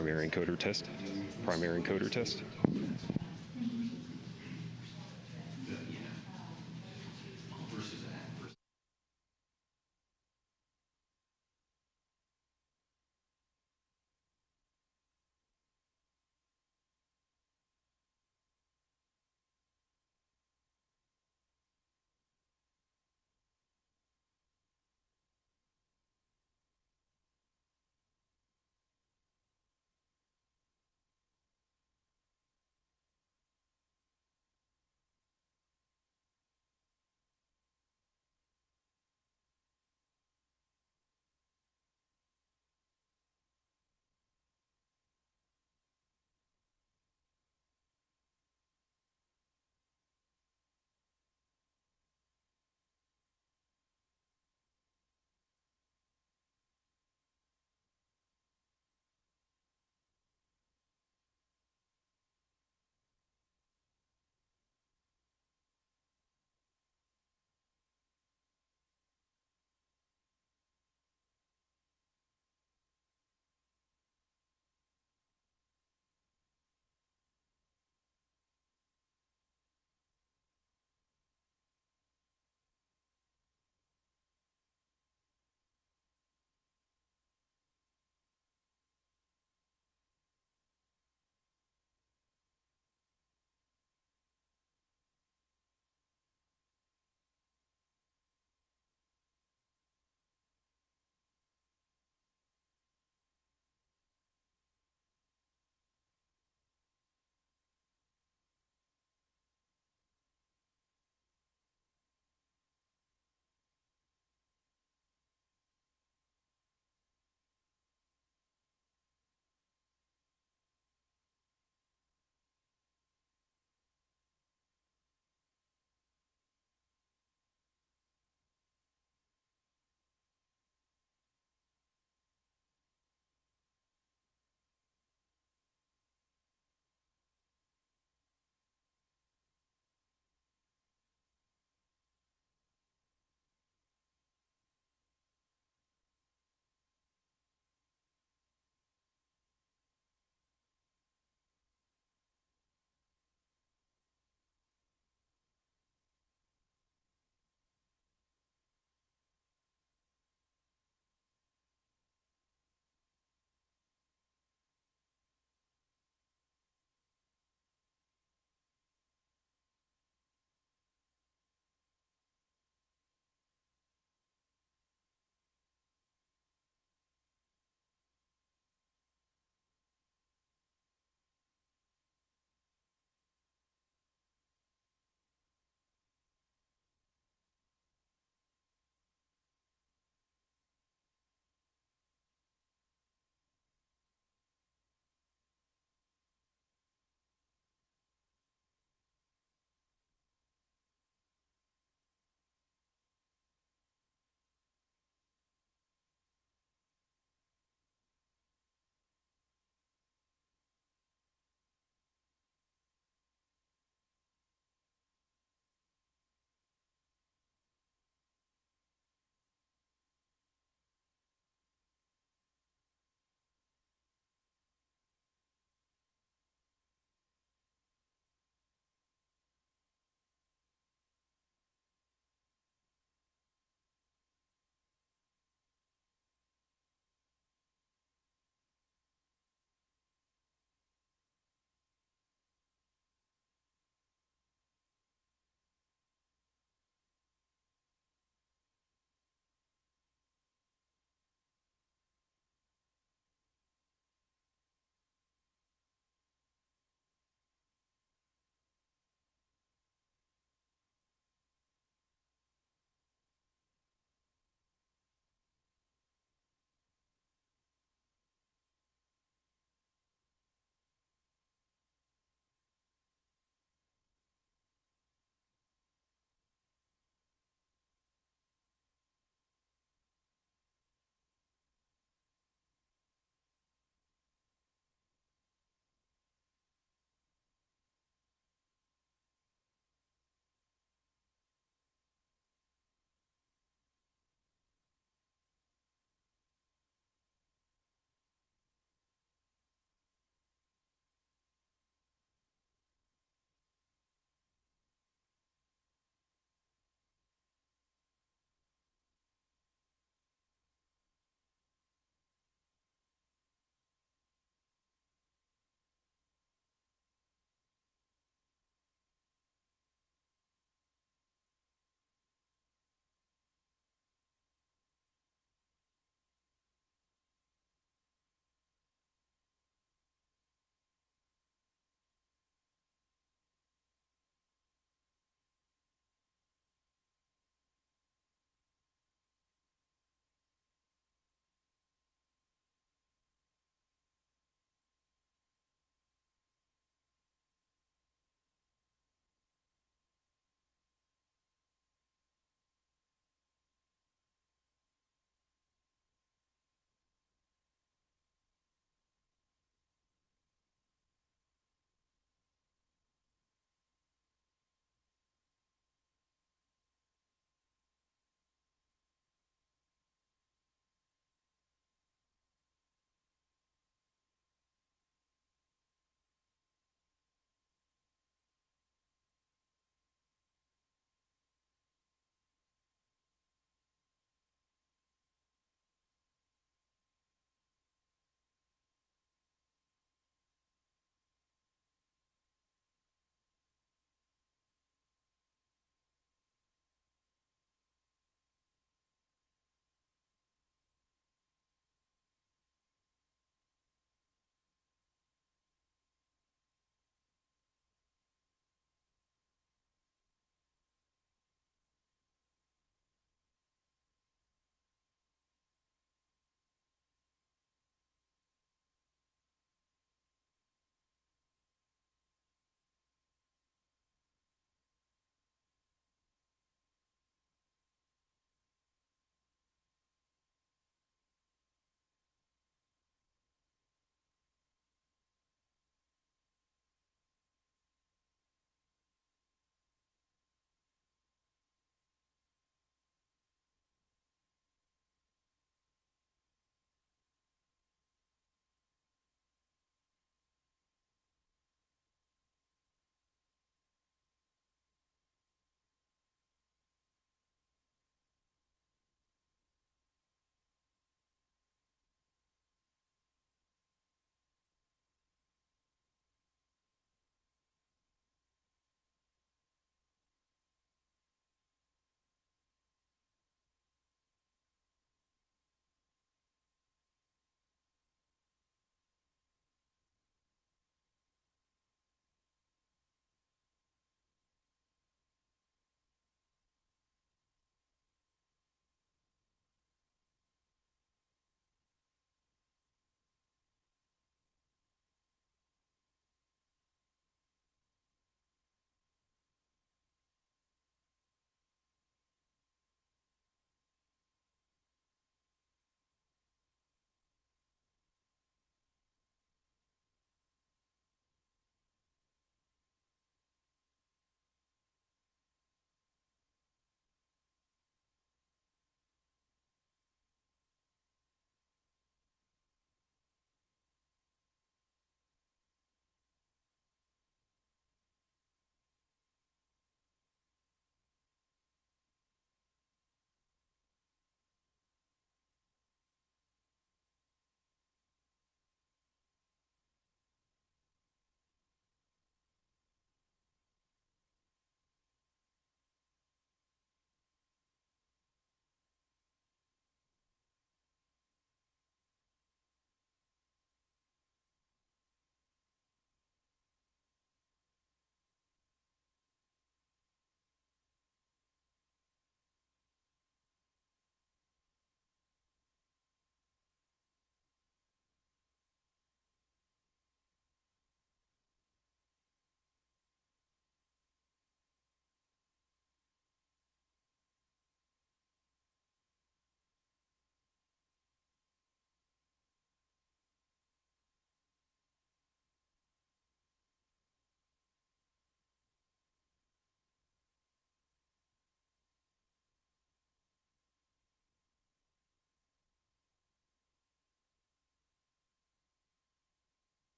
primary encoder test. Primary encoder test.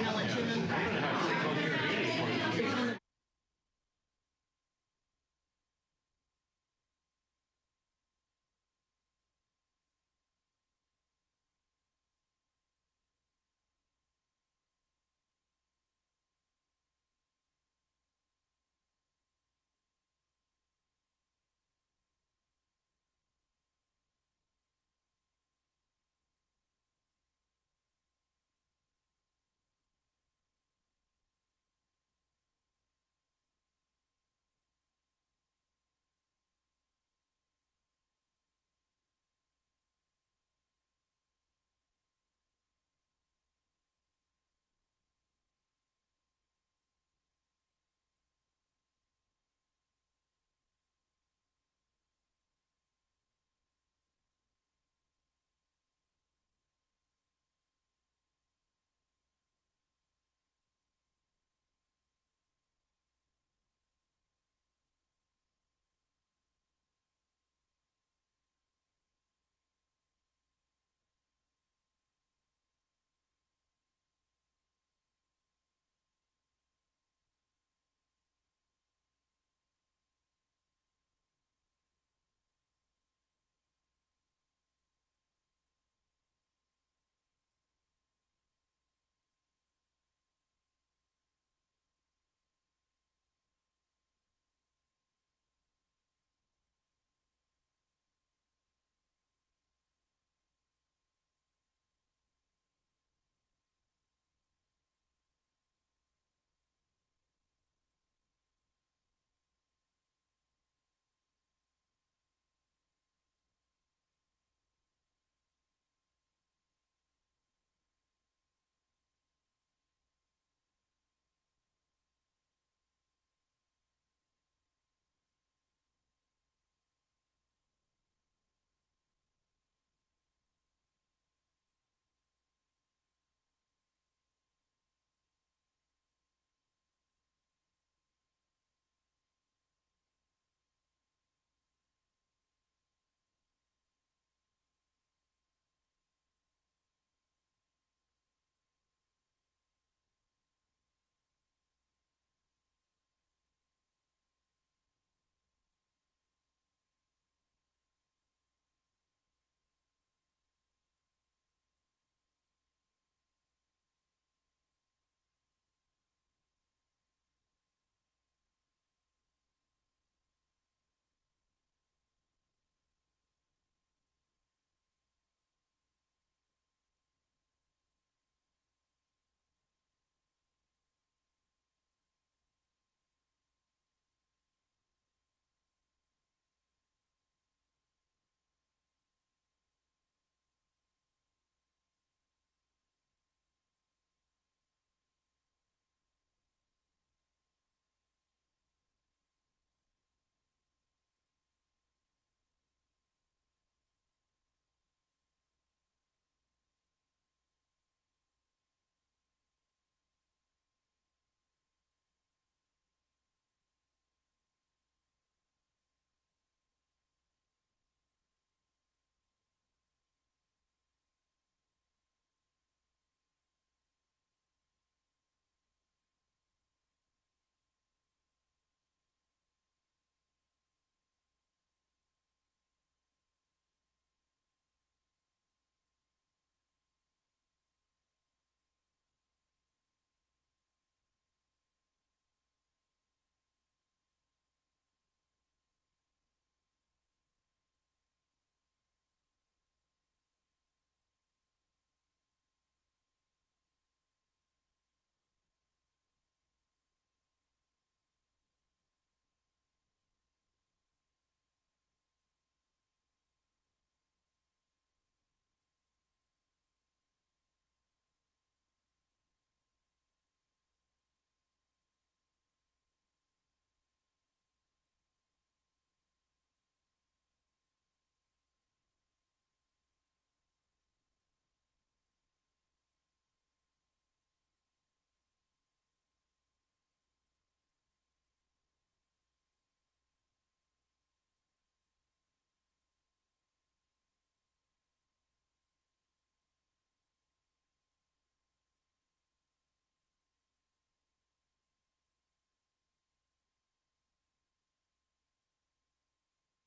gonna let you know. It's on the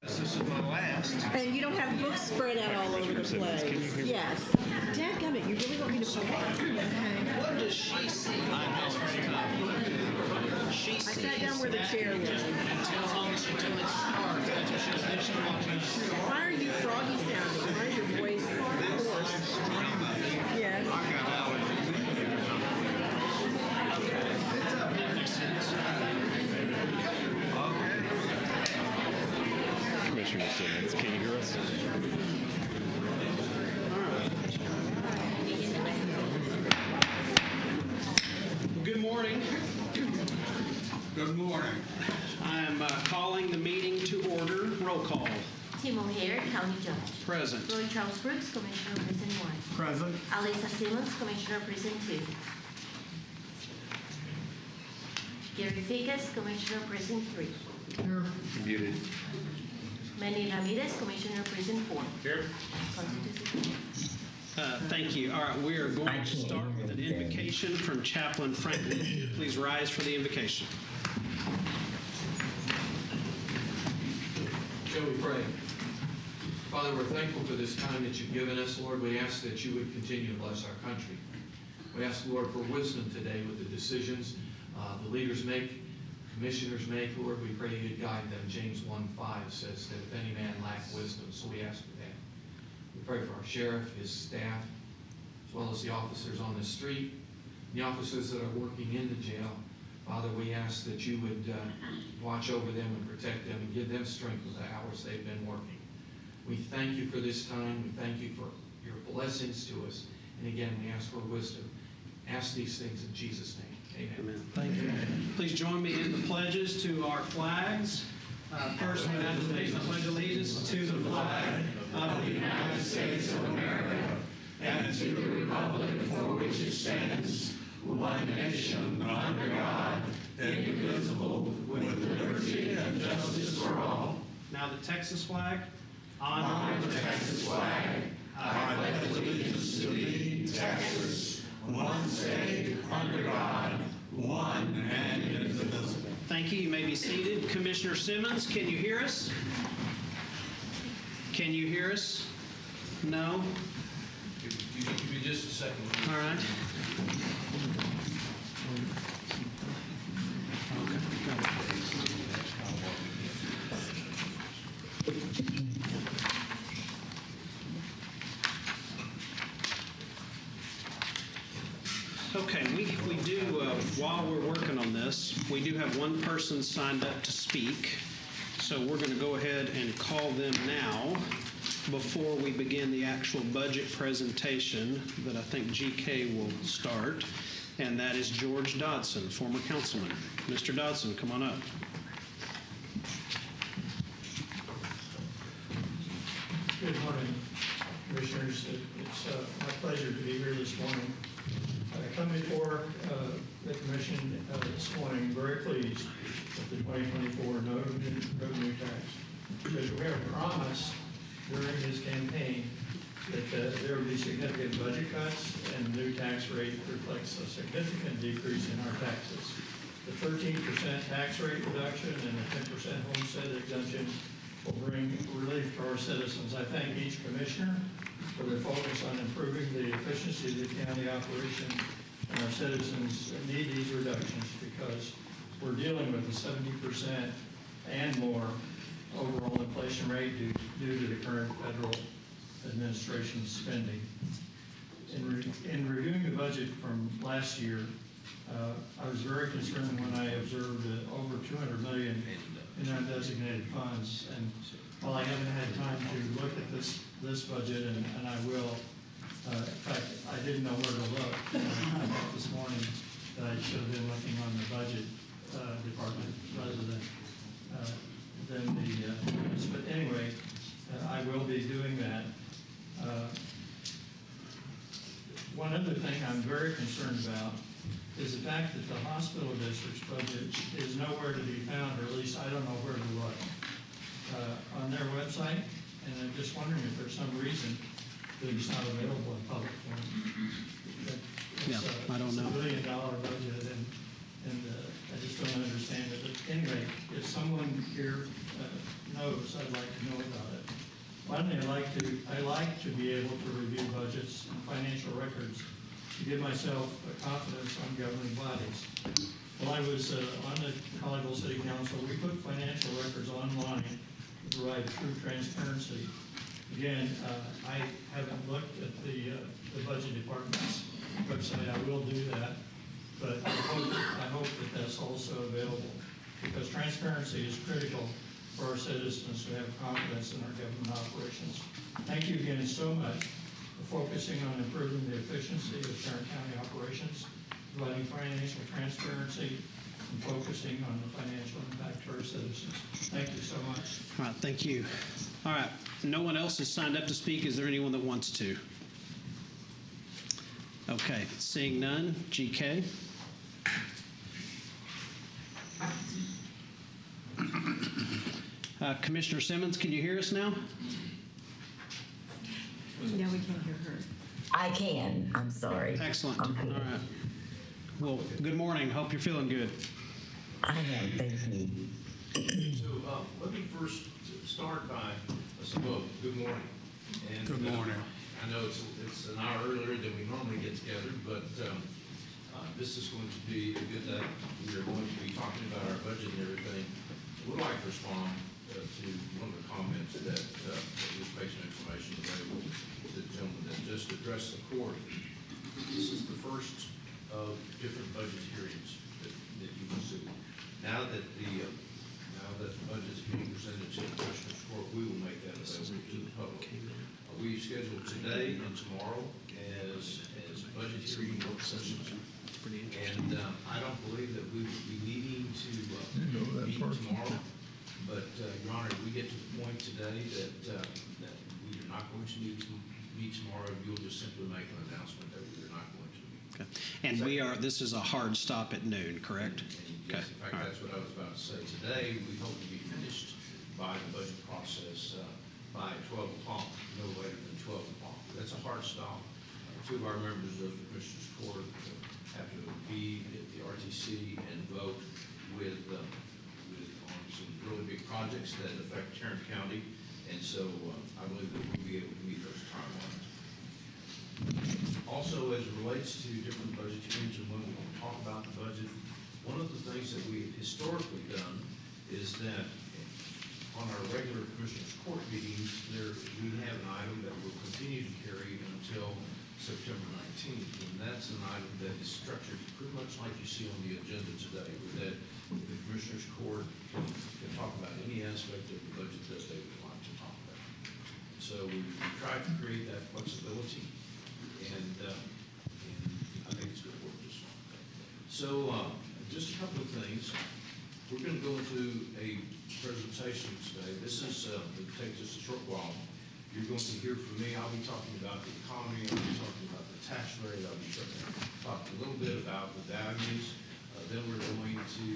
This is my last. And you don't have books spread out all over the place. Yes. Dadgummit, you really want me to put okay. What does she see? She I sat down where the chair was. As long as she doing cards, that's what she's doing. She's watching. Why are you froggy sounding? Why is your voice hoarse? Yes. Commissioner Simmons, can you hear us? Good morning. Good morning. I'm calling the meeting to order. Roll call. Tim O'Hare, County Judge. Present. Roy Charles Brooks, Commissioner of Precinct 1. Present. Alisa Simmons, Commissioner of Precinct 2. Gary Figas, Commissioner of Precinct 3. Muted. Manny Ramirez, Commissioner of Precinct 4. Here. Thank you. All right, we are going to start with an invocation from Chaplain Franklin. Please rise for the invocation. Shall we pray? Father, we're thankful for this time that you've given us. Lord, we ask that you would continue to bless our country. We ask, Lord, for wisdom today with the decisions the leaders make, commissioners make. Lord, we pray you'd guide them. James 1:5 says that if any man lack wisdom, so we ask for that. We pray for our sheriff, his staff, as well as the officers on the street, the officers that are working in the jail. Father, we ask that you would watch over them and protect them and give them strength with the hours they've been working. We thank you for this time. We thank you for your blessings to us. And again, we ask for wisdom. Ask these things in Jesus' name. Amen. Thank you. Please join me in the pledges to our flags. First, we have to make the pledge of allegiance to the flag of the United States of America and to the republic for which it stands, one nation under God, indivisible, with liberty and justice for all. Now the Texas flag. Honor the Texas flag. I pledge allegiance to thee, Texas, one state, under God, one and indivisible. Thank you. You may be seated. Commissioner Simmons, can you hear us? Can you hear us? No? Give me just a second. All right. Okay, we do, while we're working on this, we do have one person signed up to speak. So we're going to go ahead and call them now before we begin the actual budget presentation that I think GK will start. And that is George Dodson, former councilman. Mr. Dodson, come on up. Good morning, Commissioners. It's my pleasure to be here this morning. I come before the Commission this morning very pleased with the 2024 revenue tax, because we have promised during his campaign that there will be significant budget cuts, and the new tax rate reflects a significant decrease in our taxes. The 13% tax rate reduction and the 10% homestead exemption will bring relief to our citizens. I thank each commissioner for their focus on improving the efficiency of the county operation, and our citizens need these reductions because we're dealing with a 70% and more overall inflation rate due to the current federal administration's spending. In reviewing the budget from last year, I was very concerned when I observed over $200 million in undesignated funds. And while I haven't had time to look at this budget, and I will, in fact, I didn't know where to look. I thought this morning that I should have been looking on the budget department rather than the. But anyway, I will be doing that. One other thing I'm very concerned about is the fact that the hospital district's budget is nowhere to be found, or at least I don't know where to look, on their website. And I'm just wondering if there's some reason that it's not available in public form. I don't know. It's a $1 billion budget, and I just don't understand it. But anyway, if someone here knows knows, I'd like to know about it. Finally, I like to be able to review budgets and financial records to give myself confidence on governing bodies. While I was on the Colleyville City Council, we put financial records online to provide true transparency. Again, I haven't looked at the budget department's website. I will do that, but I hope that that's also available, because transparency is critical for our citizens to have confidence in our government operations. Thank you again so much for focusing on improving the efficiency of Tarrant County operations, providing financial transparency, and focusing on the financial impact to our citizens. Thank you so much. All right, thank you. All right, no one else has signed up to speak. Is there anyone that wants to? Okay, seeing none, GK. Commissioner Simmons, can you hear us now? No, we can't hear her. I can. I'm sorry. Excellent. I'm All good. right. Well, good morning. Hope you're feeling good. I am. Thank you. So let me first start by saying, well, good morning. And, Good morning. I know it's an hour earlier than we normally get together, but this is going to be a good day. We are going to be talking about our budget and everything. I would like to respond to one of the comments that was based on information available to the gentleman that just addressed the court. This is the first of different budget hearings that you will see. Now that the budget is being presented to the Commissioner's Court, we will make that available to the public. We scheduled today and tomorrow as budget hearing work sessions. And I don't believe that we will be needing to meet tomorrow. But, Your Honor, if we get to the point today that we are not going to need to meet tomorrow, you'll just simply make an announcement that we are not going to meet. Okay. And this is a hard stop at noon, correct? And yes, in fact, that's what I was about to say. Today, we hope to be finished by the budget process by 12 o'clock, no later than 12 o'clock. That's a hard stop. Two of our members of the Commissioner's Court have to be at the RTC and vote on some really big projects that affect Tarrant County. And so I believe that we'll be able to meet those timelines. Also, as it relates to different budget hearings and when we talk about the budget, one of the things that we've historically done is that on our regular Commissioners Court meetings, we have an item that will continue to carry until September 19th, and that's an item that is structured pretty much like you see on the agenda today, with that the Commissioners Court can talk about any aspect of the budget that they would like to talk about. So we tried to create that flexibility, and I think it's going to work just fine. So just a couple of things. We're going to go into a presentation today. This is it takes us a short while. You're going to hear from me. I'll be talking about the economy. I'll be talking about the tax rate. I'll be talking a little bit about the values. Then we're going to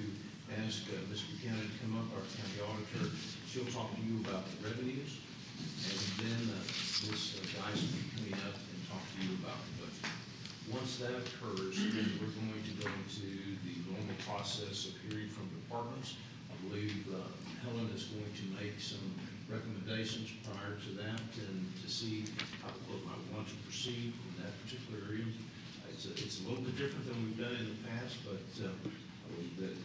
ask Ms. Buchanan to come up, our county auditor. She'll talk to you about the revenues. And then Ms. Geis will be coming up and talk to you about the budget. Once that occurs, then we're going to go into the normal process of hearing from departments. I believe Helen is going to make some recommendations prior to that and to see how the court might want to proceed in that particular area. It's a little bit different than we've done in the past, but I believe that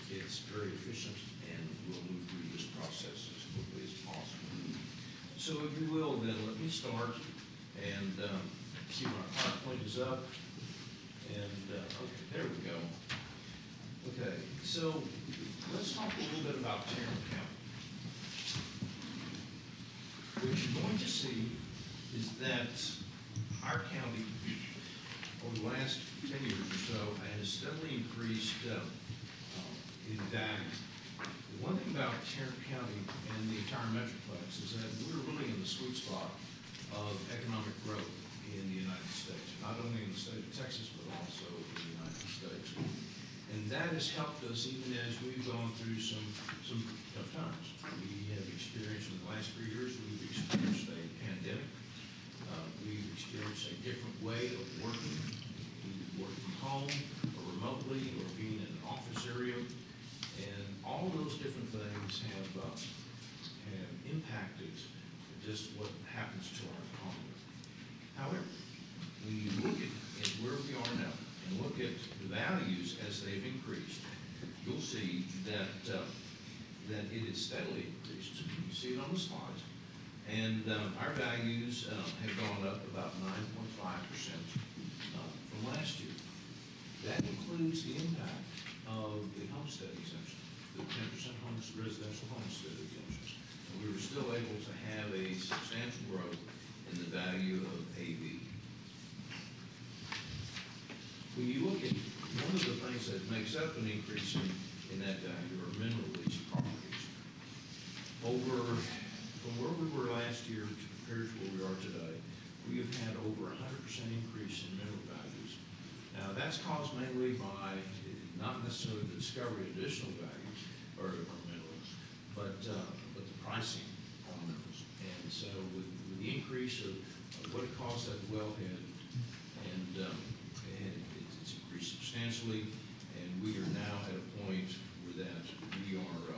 it's very efficient and we'll move through this process as quickly as possible. So if you will, then let me start and see my PowerPoint is up. And okay, there we go. Okay, so let's talk a little bit about Tarrant County. What you're going to see is that our county, over the last 10 years or so, has steadily increased in value. The one thing about Tarrant County and the entire Metroplex is that we're really in the sweet spot of economic growth in the United States, not only in the state of Texas, but also in the United States. And that has helped us even as we've gone through some tough times. We have experienced in the last 3 years, we've experienced a pandemic. We've experienced a different way of working. We work from home or remotely or being in an office area. And all those different things have just what happens to our economy. However, when you look at where we are now and look at the values as they've increased, you'll see that that it is steadily increased. You see it on the slides. And our values have gone up about 9.5% from last year. That includes the impact of the homestead exemption, the 10% residential homestead exemptions. And we were still able to have a substantial growth in the value of AV. When you look at one of the things that makes up an increase in that value are mineral lease properties. From where we were last year compared to where we are today, we have had over 100% increase in mineral values. Now, that's caused mainly by not necessarily the discovery of additional value or minerals, but the pricing on minerals. And so with the increase of what it costs at the wellhead, and it's increased substantially, and we are now at a point where that we are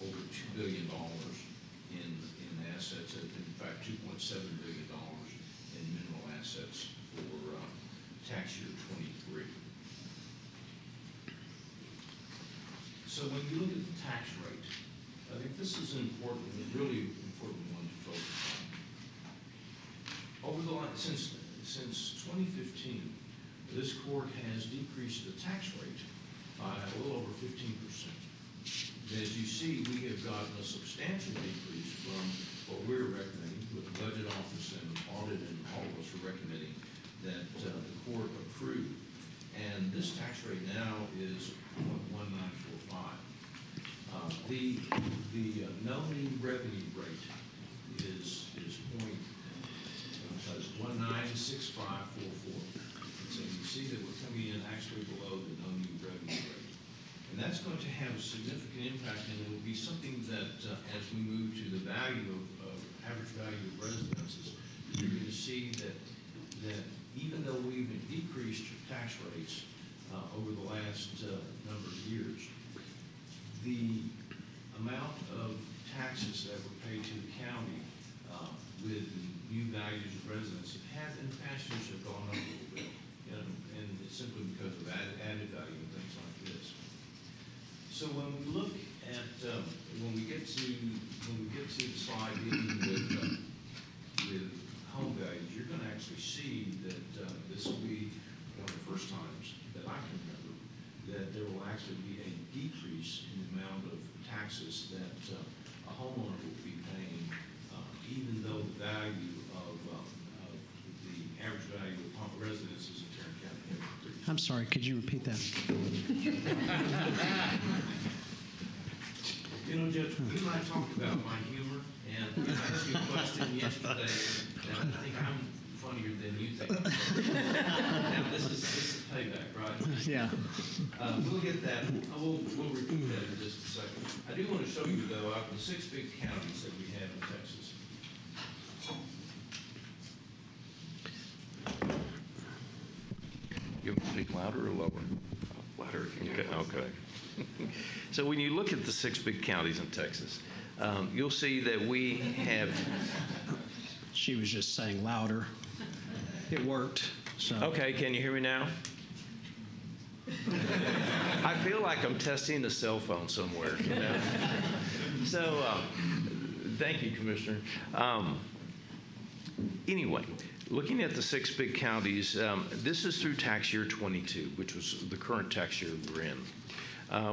over $2 billion in assets, in fact, $2.7 billion in mineral assets for tax year 23. So when you look at the tax rate, I think this is important, a really important one to focus on. Over the since 2015, this court has decreased the tax rate by a little over 15%. As you see, we have gotten a substantial decrease from what we're recommending, with the budget office and audit and all of us are recommending that the court approve. And this tax rate now is 0.1945. The no new revenue rate is 1.96544. So you see that we're coming in actually below the no new revenue rate. And that's going to have a significant impact, and it will be something that as we move to the value of average value of residences, you're going to see that even though we've decreased tax rates over the last number of years, the amount of taxes that were paid to the county with new values of residences have in the past years have gone up a little bit, and it's simply because of added value and things like this. So when we look at when we get to the slide dealing with home values, you're going to actually see that this will be one of the first times that I can remember that there will actually be a decrease in the amount of taxes that a homeowner will be paying, even though the value of the average value of residences in Tarrant County have increased. I'm sorry, could you repeat that? You know, Judge, you and I talked about my humor, and I asked you a question yesterday, and I think I'm funnier than you think. Now, this is payback, right? Yeah. We'll get that. We'll repeat that in just a second. I do want to show you, though, out the 6 big counties that we have in Texas. You want to speak louder or lower? Louder. Okay. So when you look at the 6 big counties in Texas, you'll see that we have. She was just saying louder. It worked. So. Okay, can you hear me now? I feel like I'm testing a cell phone somewhere. You know? So, thank you, Commissioner. Anyway, looking at the 6 big counties, this is through tax year 22, which was the current tax year we're in.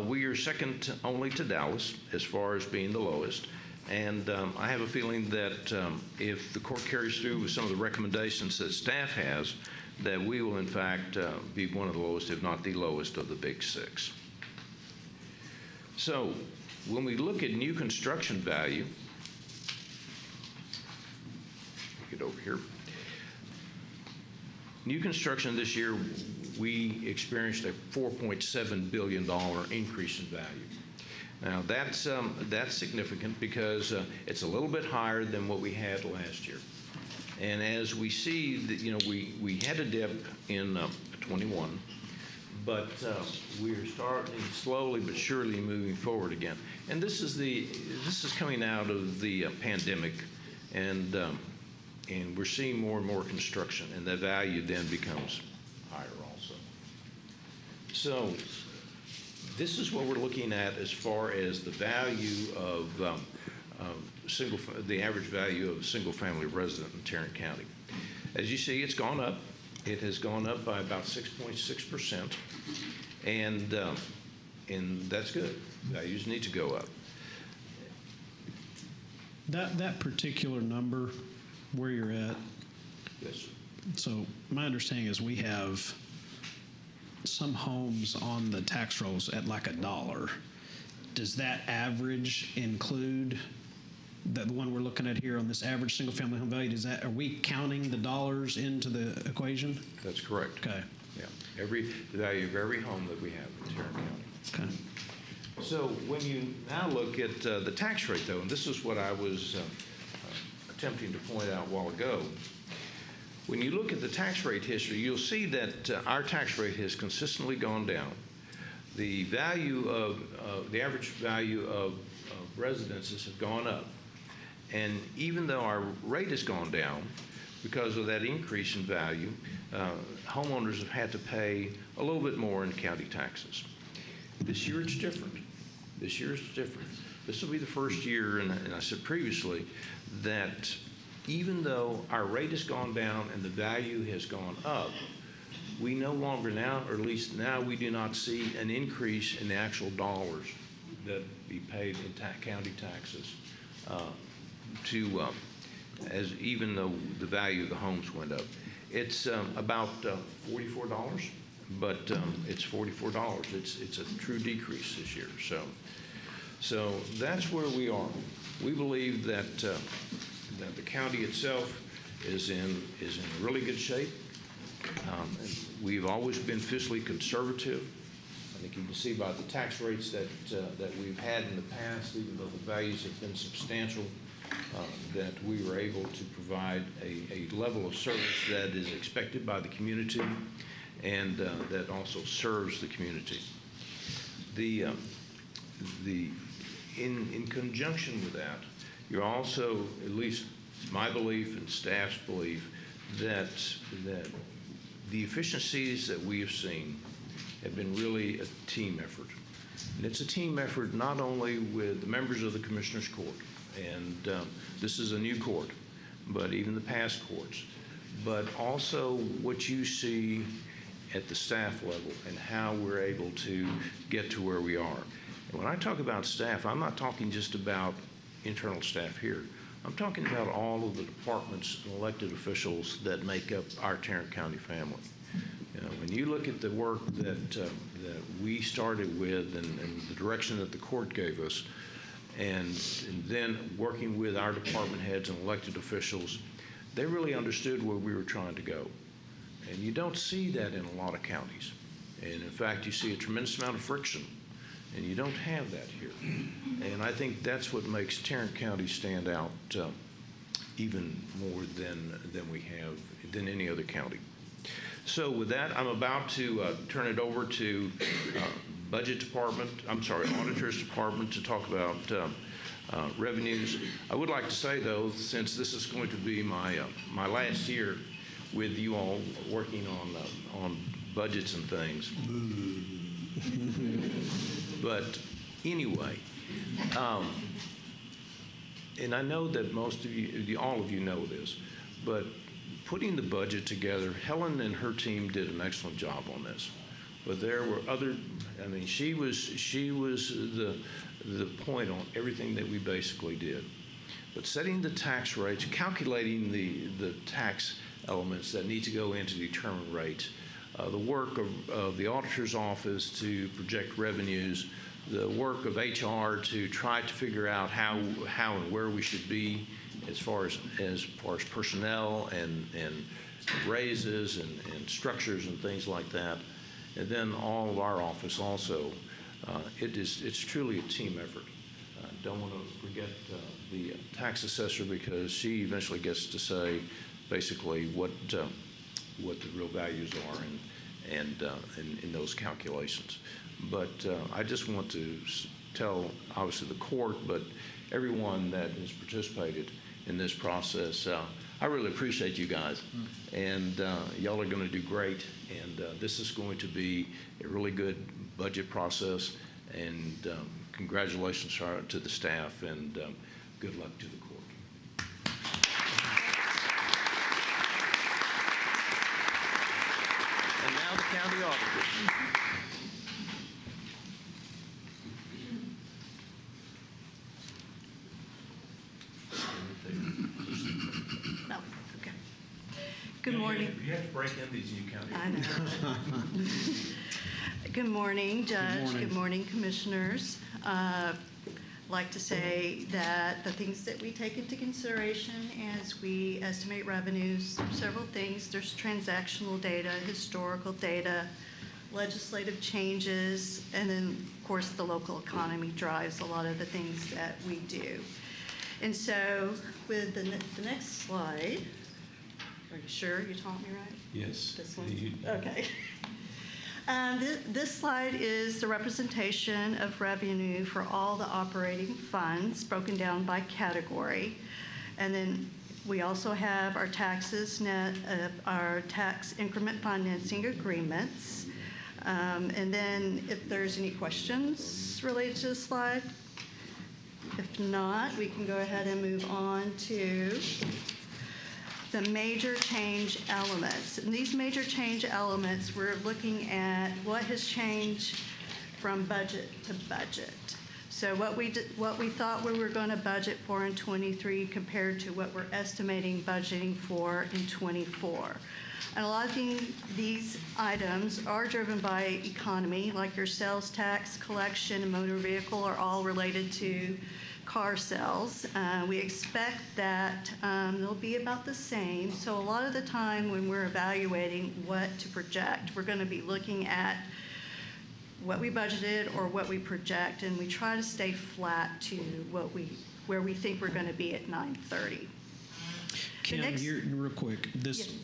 We are second only to Dallas as far as being the lowest. And I have a feeling that if the court carries through with some of the recommendations that staff has, that we will in fact be one of the lowest, if not the lowest, of the big 6. So when we look at new construction value, get over here. New construction this year, we experienced a $4.7 billion increase in value. Now that's significant because it's a little bit higher than what we had last year. And as we see that, you know, we had a dip in 21, but we're starting slowly but surely moving forward again. And this is coming out of the pandemic and we're seeing more and more construction, and that value then becomes higher also. So this is what we're looking at as far as the value of the average value of a single-family resident in Tarrant County. As you see, it's gone up. It has gone up by about 6.6%, and that's good. Values need to go up. That particular number, where you're at, Yes, sir. so my understanding is we have some homes on the tax rolls at like $1. Does that average include the one we're looking at here on this average single-family home value? Are we counting the dollars into the equation? That's correct. Okay. Yeah, the value of every home that we have in Tarrant County. Okay. So when you now look at the tax rate, though, and this is what I was attempting to point out a while ago, when you look at the tax rate history, you'll see that our tax rate has consistently gone down. The value of the average value of residences have gone up, and even though our rate has gone down because of that increase in value, homeowners have had to pay a little bit more in county taxes. This year it's different. This year it's different. This will be the first year, and I said previously, that even though our rate has gone down and the value has gone up, we no longer now, or at least now, we do not see an increase in the actual dollars that be paid in county taxes as even though the value of the homes went up. It's about $44, but it's $44. It's a true decrease this year. So that's where we are. We believe that the county itself is in really good shape. We've always been fiscally conservative. I think you can see by the tax rates that we've had in the past, even though the values have been substantial, that we were able to provide a level of service that is expected by the community and that also serves the community. In conjunction with that, you're also, at least my belief and staff's belief, that the efficiencies that we have seen have been really a team effort. And it's a team effort not only with the members of the Commissioners Court, and this is a new court, but even the past courts, but also what you see at the staff level and how we're able to get to where we are. And when I talk about staff, I'm not talking just about internal staff here. I'm talking about all of the departments and elected officials that make up our Tarrant County family. You know, when you look at the work that we started with and the direction that the court gave us, and then working with our department heads and elected officials, they really understood where we were trying to go. And you don't see that in a lot of counties. And in fact, you see a tremendous amount of friction, and you don't have that here. And I think that's what makes Tarrant County stand out even more than any other county. So with that, I'm about to turn it over to Auditor's Department to talk about revenues. I would like to say, though, since this is going to be my last year with you all working on budgets and things. But anyway, and I know that most of you, all of you know this, but putting the budget together, Helen and her team did an excellent job on this. But there were other, I mean, she was the point on everything that we basically did. But setting the tax rates, calculating the tax elements that need to go in to determine rates, the work of the auditor's office to project revenues, the work of HR to try to figure out how and where we should be as far as personnel and raises and structures and things like that. And then all of our office also. It's truly a team effort. Don't want to forget the tax assessor, because she eventually gets to say basically what the real values are and in those calculations. But I just want to tell, obviously, the court, but everyone that has participated in this process. I really appreciate you guys, and y'all are going to do great, and this is going to be a really good budget process, and congratulations to the staff, and good luck to the court. And now the county auditor. No, okay. Good morning. You have to break in these new county. I know. Good morning, Judge. Good morning, Commissioners. I'd like to say that the things that we take into consideration as we estimate revenues, several things. There's transactional data, historical data, legislative changes, and then, of course, the local economy drives a lot of the things that we do. And so with the next slide, are you sure you taught me right? Yes. This one? Okay. This slide is the representation of revenue for all the operating funds broken down by category. And then we also have our taxes net, our tax increment financing agreements. And then if there's any questions related to this slide, if not, we can go ahead and move on to the major change elements. And these major change elements, we're looking at what has changed from budget to budget. So what we thought we were going to budget for in 23 compared to what we're estimating budgeting for in 24. And a lot of these items are driven by economy, like your sales tax, collection, and motor vehicle are all related to car sales. We expect that they'll be about the same. So a lot of the time when we're evaluating what to project, we're going to be looking at what we budgeted or what we project, and we try to stay flat to where we think we're going to be at 9:30. Kim, real quick, this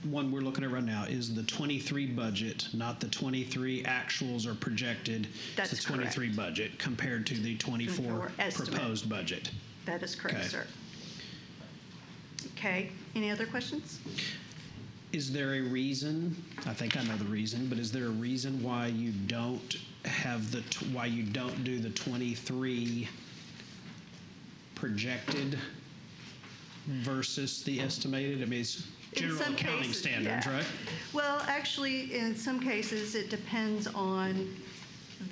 one we're looking at right now is the 23 budget, not the 23 actuals or projected. That's it's the 23 correct. Budget compared to the 24 estimate. proposed budget. That is correct, Okay. sir. Okay, any other questions? Is there a reason, I think I know the reason, but is there a reason why you don't have why you don't do the 23 projected versus the estimated? I mean, it's general accounting standards, yeah. right? Well, actually, in some cases, it depends on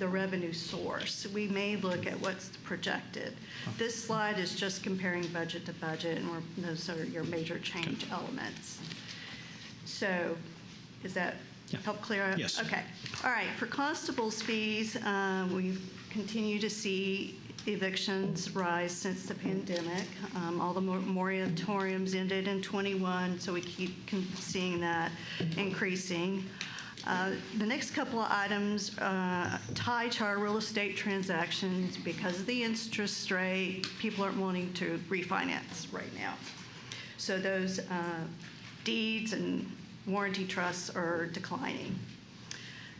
the revenue source. We may look at what's projected. This slide is just comparing budget to budget, and those are your major change elements. So, is that help clear up? Yes. Okay. All right. For constables' fees, we continue to see evictions rise since the pandemic. All the moratoriums ended in 21, so we keep seeing that increasing. The next couple of items tie to our real estate transactions. Because of the interest rate, people aren't wanting to refinance right now. So those deeds and warranty trusts are declining.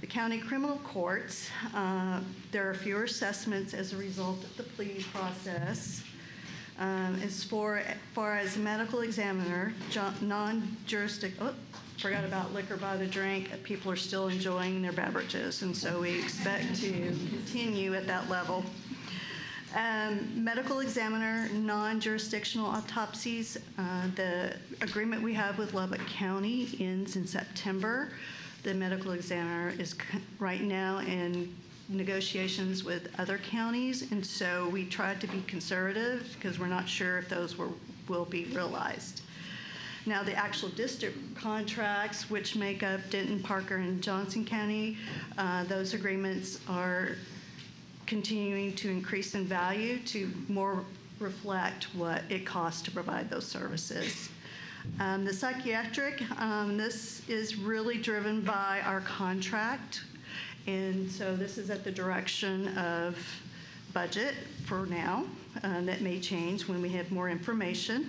The county criminal courts, there are fewer assessments as a result of the plea process. As far as medical examiner, forgot about liquor by the drink. People are still enjoying their beverages, and so we expect to continue at that level. Medical examiner, non-jurisdictional autopsies. The agreement we have with Lubbock County ends in September. The medical examiner is right now in negotiations with other counties, and so we tried to be conservative because we're not sure if those will be realized. Now, the actual district contracts, which make up Denton, Parker, and Johnson County, those agreements are continuing to increase in value to more reflect what it costs to provide those services. The psychiatric, this is really driven by our contract, and so this is at the direction of budget for now. That may change when we have more information.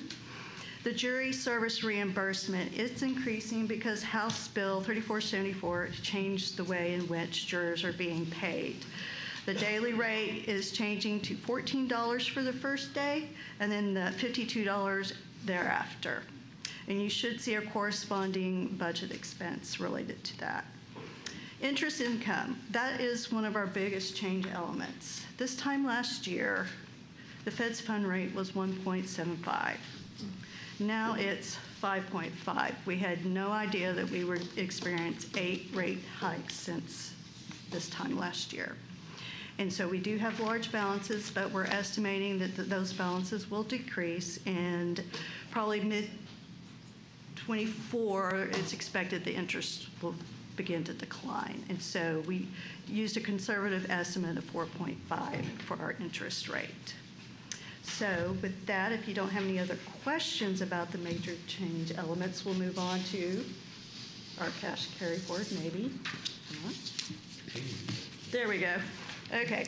The jury service reimbursement, it's increasing because House Bill 3474 changed the way in which jurors are being paid. The daily rate is changing to $14 for the first day and then the $52 thereafter. And you should see a corresponding budget expense related to that. Interest income, that is one of our biggest change elements. This time last year, the Fed's fund rate was 1.75. Now it's 5.5. We had no idea that we would experience 8 rate hikes since this time last year. And so we do have large balances, but we're estimating that those balances will decrease, and probably mid-24, it's expected the interest will begin to decline. And so we used a conservative estimate of 4.5 for our interest rate. So with that, if you don't have any other questions about the major change elements, we'll move on to our cash carry forward, maybe. There we go. Okay.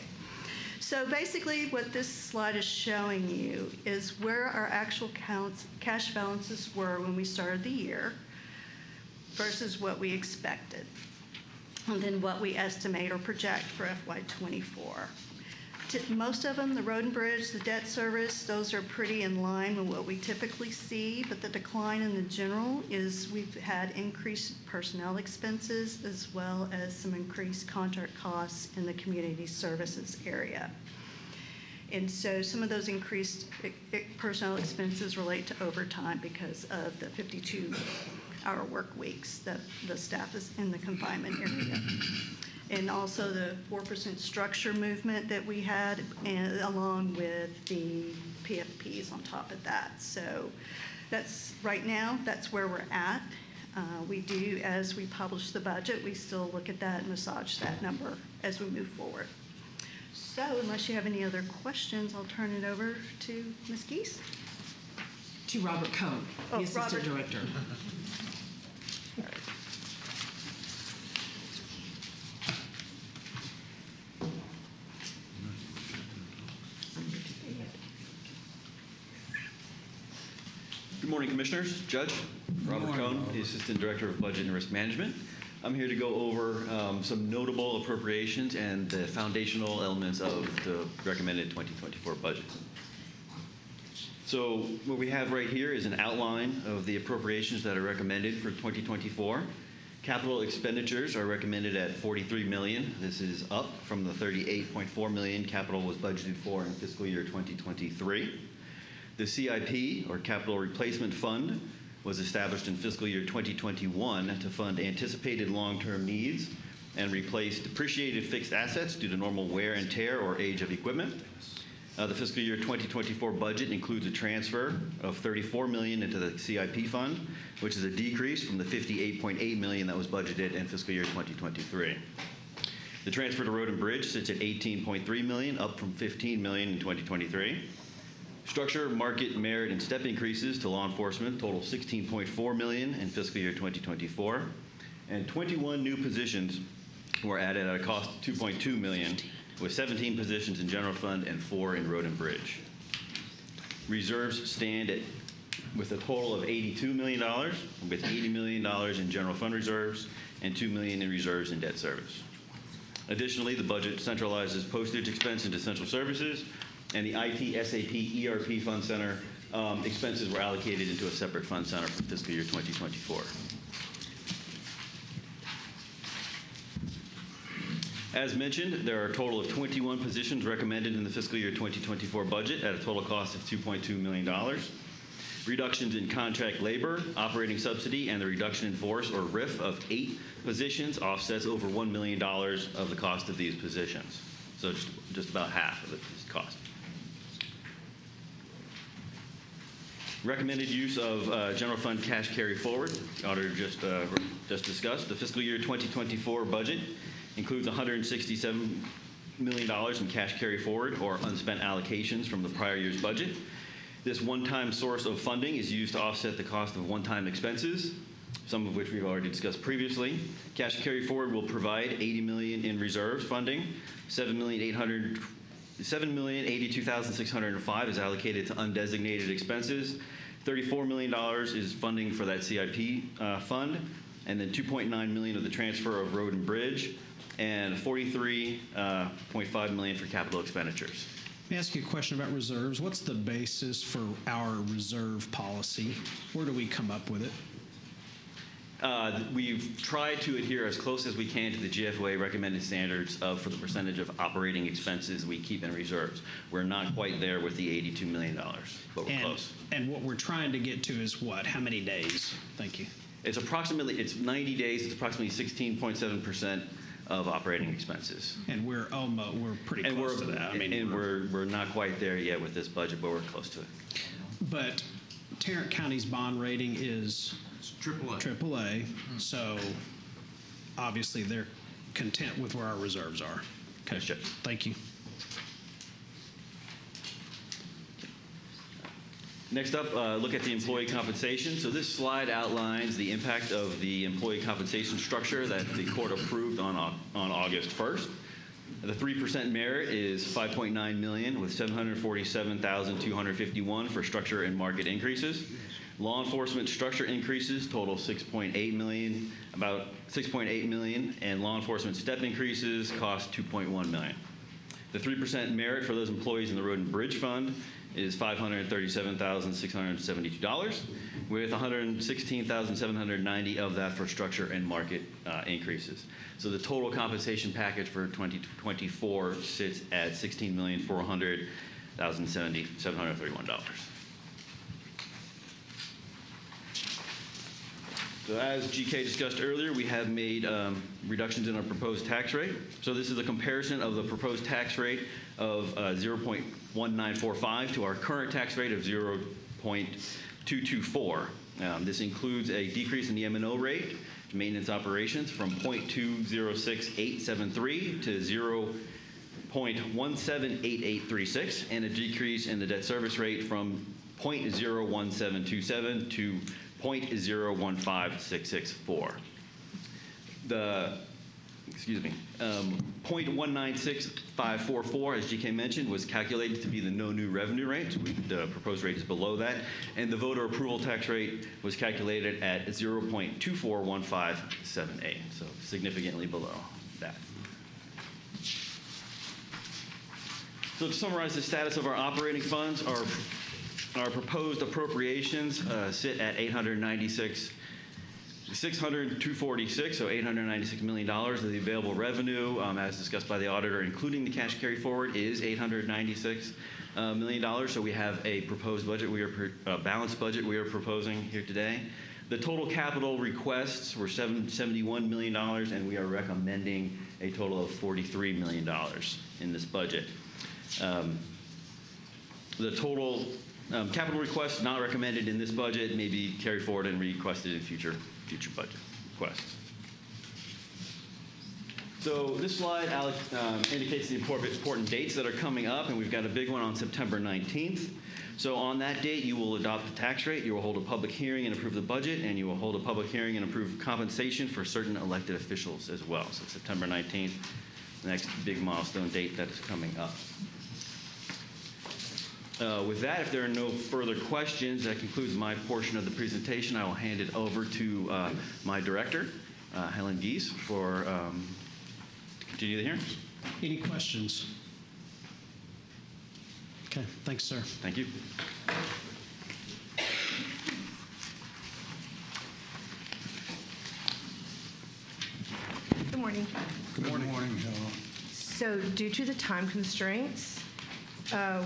So basically what this slide is showing you is where our actual cash balances were when we started the year versus what we expected, and then what we estimate or project for FY24. Most of them, the road and bridge, the debt service, those are pretty in line with what we typically see, but the decline in the general is we've had increased personnel expenses as well as some increased contract costs in the community services area. And so some of those increased personnel expenses relate to overtime because of the 52-hour work weeks that the staff is in the confinement area. And also the 4% structure movement that we had, and along with the PFPs on top of that. So that's right now, that's where we're at. We do, as we publish the budget, we still look at that and massage that number as we move forward. So unless you have any other questions, I'll turn it over to Ms. Geese. To Robert Cohn, the Assistant Director. Good morning, Commissioners. Judge Robert Cohn, the Assistant Director of Budget and Risk Management. I'm here to go over some notable appropriations and the foundational elements of the recommended 2024 budget. So what we have right here is an outline of the appropriations that are recommended for 2024. Capital expenditures are recommended at $43 million. This is up from the $38.4 million capital was budgeted for in fiscal year 2023. The CIP, or Capital Replacement Fund, was established in fiscal year 2021 to fund anticipated long-term needs and replace depreciated fixed assets due to normal wear and tear or age of equipment. The fiscal year 2024 budget includes a transfer of $34 million into the CIP fund, which is a decrease from the $58.8 million that was budgeted in fiscal year 2023. The transfer to Road and Bridge sits at $18.3 million, up from $15 million in 2023. Structure, market, merit, and step increases to law enforcement total $16.4 million in fiscal year 2024, and 21 new positions were added at a cost of $2.2 million, with 17 positions in general fund and 4 in Road and Bridge. Reserves stand with a total of $82 million, with $80 million in general fund reserves and $2 million in reserves in debt service. Additionally, the budget centralizes postage expense into central services, and the IT, SAP, ERP Fund Center expenses were allocated into a separate fund center for fiscal year 2024. As mentioned, there are a total of 21 positions recommended in the fiscal year 2024 budget at a total cost of $2.2 million. Reductions in contract labor, operating subsidy, and the reduction in force, or RIF, of 8 positions offsets over $1 million of the cost of these positions. So just about half of the cost. Recommended use of general fund cash carry forward. The auditor just discussed. The fiscal year 2024 budget includes $167 million in cash carry forward, or unspent allocations from the prior year's budget. This one-time source of funding is used to offset the cost of one-time expenses, some of which we've already discussed previously. Cash carry forward will provide $80 million in reserves funding. $7,082,605 is allocated to undesignated expenses. $34 million is funding for that CIP fund, and then $2.9 million of the transfer of Road and Bridge and $43.5 million for capital expenditures. Let me ask you a question about reserves. What's the basis for our reserve policy? Where do we come up with it? We've tried to adhere as close as we can to the GFOA recommended standards for the percentage of operating expenses we keep in reserves. We're not quite there with the $82 million, but we're close. And what we're trying to get to is what? How many days? Thank you. It's 90 days. It's approximately 16.7% of operating expenses. And we're pretty close to that. We're not quite there yet with this budget, but we're close to it. But Tarrant County's bond rating is AAA. So obviously they're content with where our reserves are. Okay. Yes, Jeff. Thank you. Next up, look at the employee compensation. So this slide outlines the impact of the employee compensation structure that the court approved on August 1st. The 3% merit is $5.9 million with $747,251 for structure and market increases. Law enforcement structure increases total $6.8 million, about $6.8 million, and law enforcement step increases cost $2.1 million. The 3% merit for those employees in the Road and Bridge Fund is $537,672, with $116,790 of that for structure and market increases. So the total compensation package for 2024 sits at $16,400,731. So as GK discussed earlier, we have made reductions in our proposed tax rate. So this is a comparison of the proposed tax rate of 0.1945 to our current tax rate of 0.224. This includes a decrease in the M&O rate to maintenance operations from 0.206873 to 0.178836, and a decrease in the debt service rate from 0.01727 to 0.015664. The 0.196544, as GK mentioned, was calculated to be the no new revenue rate. So the proposed rate is below that. And the voter approval tax rate was calculated at 0.241578, so significantly below that. So to summarize the status of our operating funds, our proposed appropriations sit at $246, so $896 million of the available revenue, as discussed by the auditor, including the cash carry forward, is $896 million. So we have a proposed budget, a balanced budget we are proposing here today. The total capital requests were $71 million, and we are recommending a total of $43 million in this budget. The total capital requests not recommended in this budget may be carried forward and requested in future budget requests. So this slide indicates the important dates that are coming up, and we've got a big one on September 19th. So on that date, you will adopt the tax rate, you will hold a public hearing and approve the budget, and you will hold a public hearing and approve compensation for certain elected officials as well. So September 19th, the next big milestone date that is coming up. With that, if there are no further questions, that concludes my portion of the presentation. I will hand it over to my director, Helen Gies, to continue the hearings. Any questions? Okay, thanks, sir. Thank you. Good morning. Good morning. So due to the time constraints,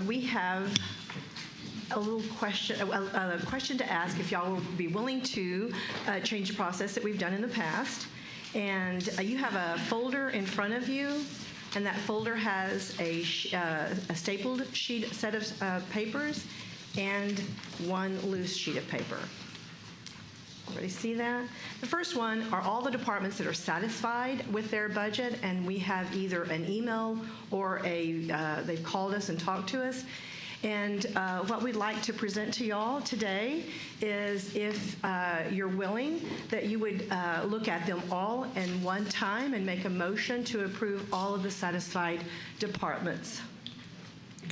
we have a question to ask if y'all will be willing to change the process that we've done in the past. And you have a folder in front of you, and that folder has a stapled set of papers and one loose sheet of paper. Everybody see that? The first one are all the departments that are satisfied with their budget, and we have either an email or they've called us and talked to us. And what we'd like to present to y'all today is, if you're willing, that you would look at them all in one time and make a motion to approve all of the satisfied departments.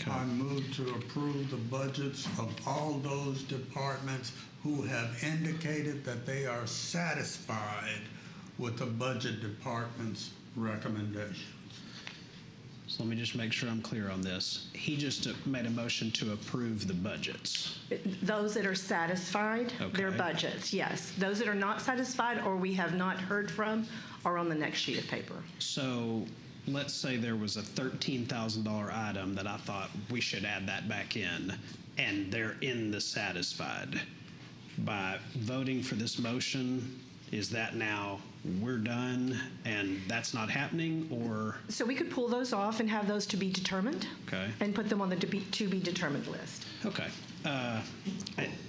I move to approve the budgets of all those departments who have indicated that they are satisfied with the budget department's recommendations. So let me just make sure I'm clear on this. He just made a motion to approve the budgets. Those that are satisfied, their Okay. budgets, yes. Those that are not satisfied or we have not heard from are on the next sheet of paper. So let's say there was a $13,000 item that I thought we should add that back in, and they're in the satisfied. By voting for this motion, is that now we're done and that's not happening, or? So we could pull those off and have those to be determined. Okay. And put them on the to be determined list. Okay. Let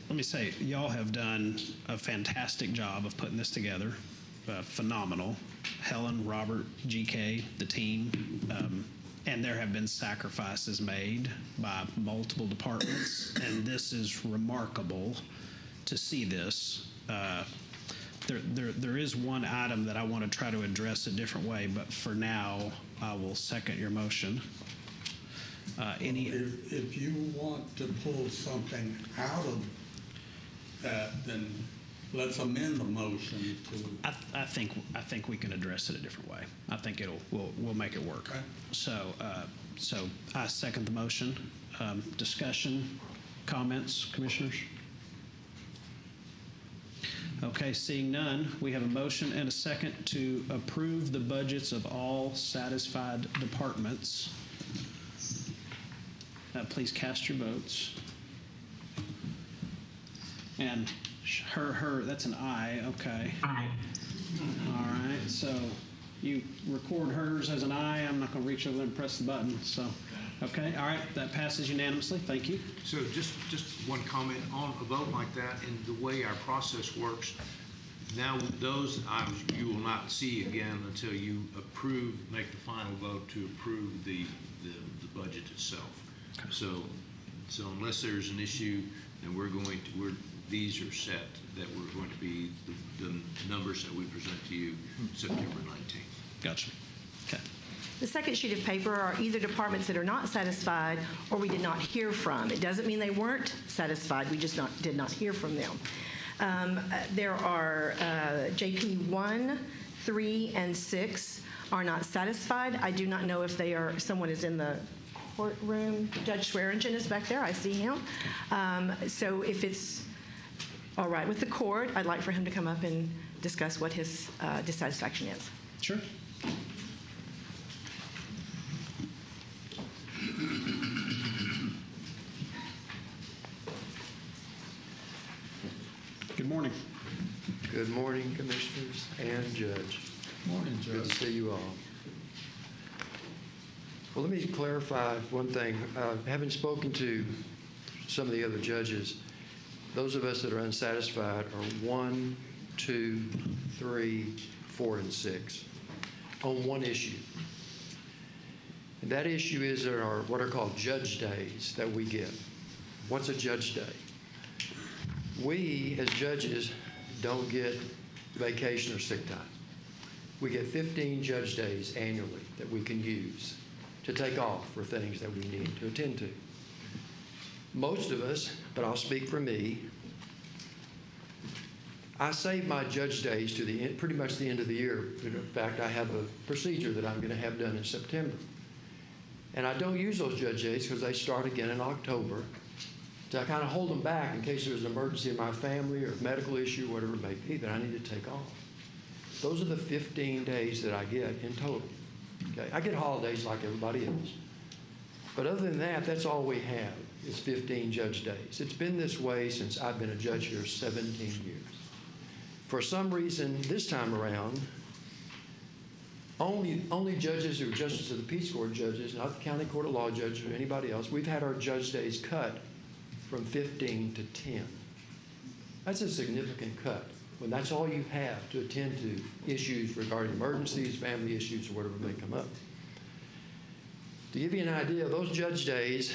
me say, y'all have done a fantastic job of putting this together. Phenomenal. Helen, Robert, GK, the team. And there have been sacrifices made by multiple departments, and this is remarkable to see this. There is one item that I want to try to address a different way, but for now, I will second your motion. If you want to pull something out of that, then let's amend the motion to. I think we can address it a different way. I think we'll make it work. Okay. So I second the motion. Discussion, comments, commissioners? Okay, seeing none, we have a motion and a second to approve the budgets of all satisfied departments. Please cast your votes. And her, that's an aye, okay. Aye. All right, so you record hers as an aye. I'm not going to reach over there and press the button. So, okay, all right, that passes unanimously. Thank you. So just one comment on a vote like that and the way our process works. Now, those items you will not see again until you make the final vote to approve the budget itself. Okay. So unless there's an issue, then these are set that we're going to be the numbers that we present to you September 19th. Gotcha. Okay. The second sheet of paper are either departments that are not satisfied or we did not hear from. It doesn't mean they weren't satisfied. We just did not hear from them. There are JP 1, 3, and 6 are not satisfied. I do not know if someone is in the courtroom. Judge Swearingen is back there. I see him. So if it's all right with the court, I'd like for him to come up and discuss what his dissatisfaction is. Sure. Good morning. Good morning, Commissioners and Judge. Morning, Good Judge. to see you all. Well, let me clarify one thing. Having spoken to some of the other judges, those of us that are unsatisfied are 1, 2, 3, 4, and 6 on one issue. And that issue is what are called judge days that we get. What's a judge day? We, as judges, don't get vacation or sick time. We get 15 judge days annually that we can use to take off for things that we need to attend to. Most of us, but I'll speak for me, I save my judge days to pretty much the end of the year. In fact, I have a procedure that I'm going to have done in September. And I don't use those judge days because they start again in October. So I kind of hold them back in case there's an emergency in my family or a medical issue, whatever it may be, that I need to take off. Those are the 15 days that I get in total. Okay? I get holidays like everybody else. But other than that, that's all we have is 15 judge days. It's been this way since I've been a judge here 17 years. For some reason, this time around, only judges who are justices of the peace court judges, not the county court of law judges or anybody else, we've had our judge days cut from 15 to 10. That's a significant cut when that's all you have to attend to issues regarding emergencies, family issues, or whatever may come up. To give you an idea, those judge days,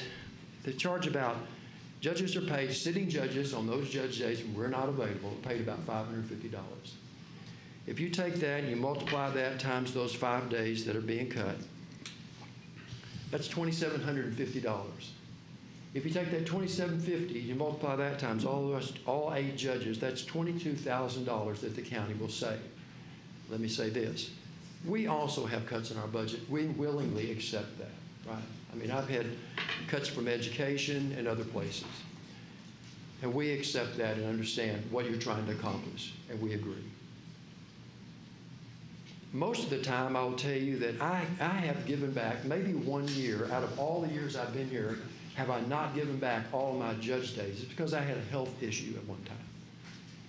they charge about, judges are paid, sitting judges on those judge days when we're not available, are paid about $550. If you take that and you multiply that times those 5 days that are being cut, that's $2,750. If you take that $2,750, you multiply that times all 8 judges, that's $22,000 that the county will save. Let me say this. We also have cuts in our budget. We willingly accept that, right? I mean, I've had cuts from education and other places. And we accept that and understand what you're trying to accomplish, and we agree. Most of the time, I will tell you that I have given back maybe 1 year out of all the years I've been here. Have I not given back all of my judge days? It's because I had a health issue at one time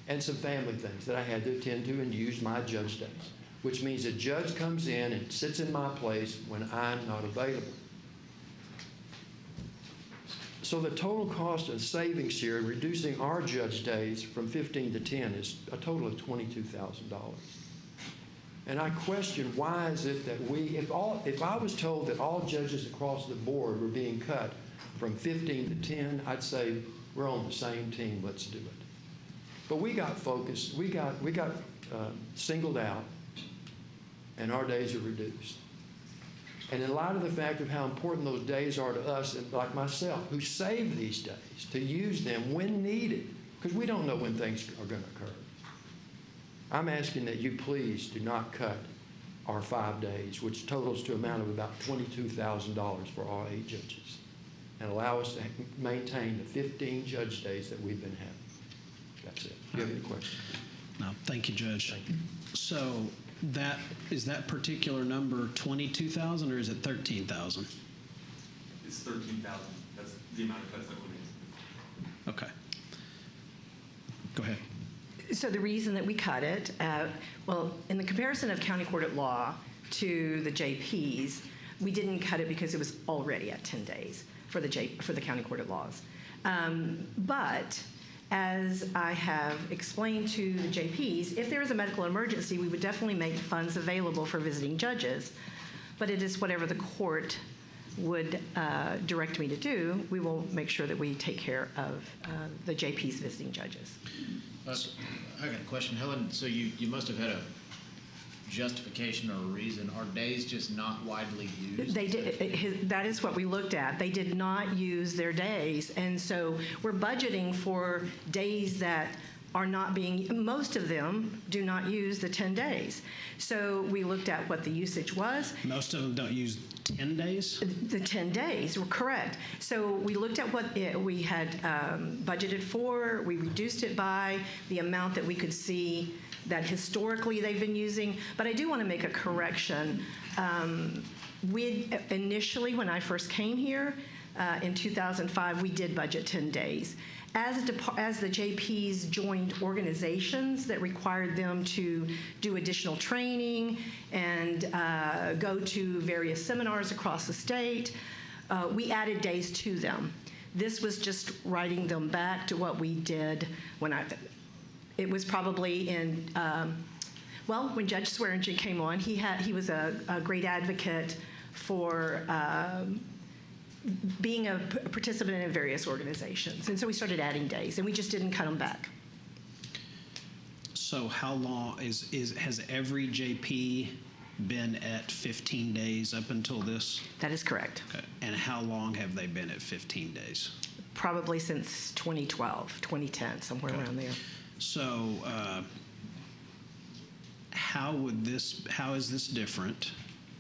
and some family things that I had to attend to and use my judge days, which means a judge comes in and sits in my place when I'm not available. So the total cost of savings here in reducing our judge days from 15 to 10 is a total of $22,000. And I question, why is it that if I was told that all judges across the board were being cut from 15 to 10, I'd say we're on the same team, let's do it. But we got focused, we got singled out, and our days are reduced. And in light of the fact of how important those days are to us, and like myself, who save these days, to use them when needed, because we don't know when things are going to occur. I'm asking that you please do not cut our 5 days, which totals to an amount of about $22,000 for all 8 judges, and allow us to maintain the 15 judge days that we've been having. That's it. Do you have any questions? No, thank you, Judge. Thank you. So is that particular number 22,000 or is it 13,000? It's 13,000. That's the amount of cuts that we're making. Okay. Go ahead. So the reason that we cut it, well, in the comparison of county court at law to the JPs, we didn't cut it because it was already at 10 days for the county court at laws. But as I have explained to the JPs, if there is a medical emergency, we would definitely make funds available for visiting judges. But it is whatever the court would direct me to do, we will make sure that we take care of the JPs visiting judges. I got a question, Helen. So you must have had a justification or a reason. Are days just not widely used? They did. That is what we looked at. They did not use their days, and so we're budgeting for days that are not being. Most of them do not use the 10 days. So we looked at what the usage was. Most of them don't use 10 days? The 10 days were correct. So we looked at what we had budgeted for. We reduced it by the amount that we could see that historically they've been using. But I do want to make a correction. Initially, when I first came here in 2005, we did budget 10 days. As the JPs joined organizations that required them to do additional training and go to various seminars across the state, we added days to them. This was just writing them back to what we did when it was probably in, when Judge Swearingen came on, he was a great advocate for being a participant in various organizations. And so we started adding days, and we just didn't cut them back. So how long has every JP been at 15 days up until this? That is correct. Okay. And how long have they been at 15 days? Probably since 2012, 2010, somewhere around there. So how is this different?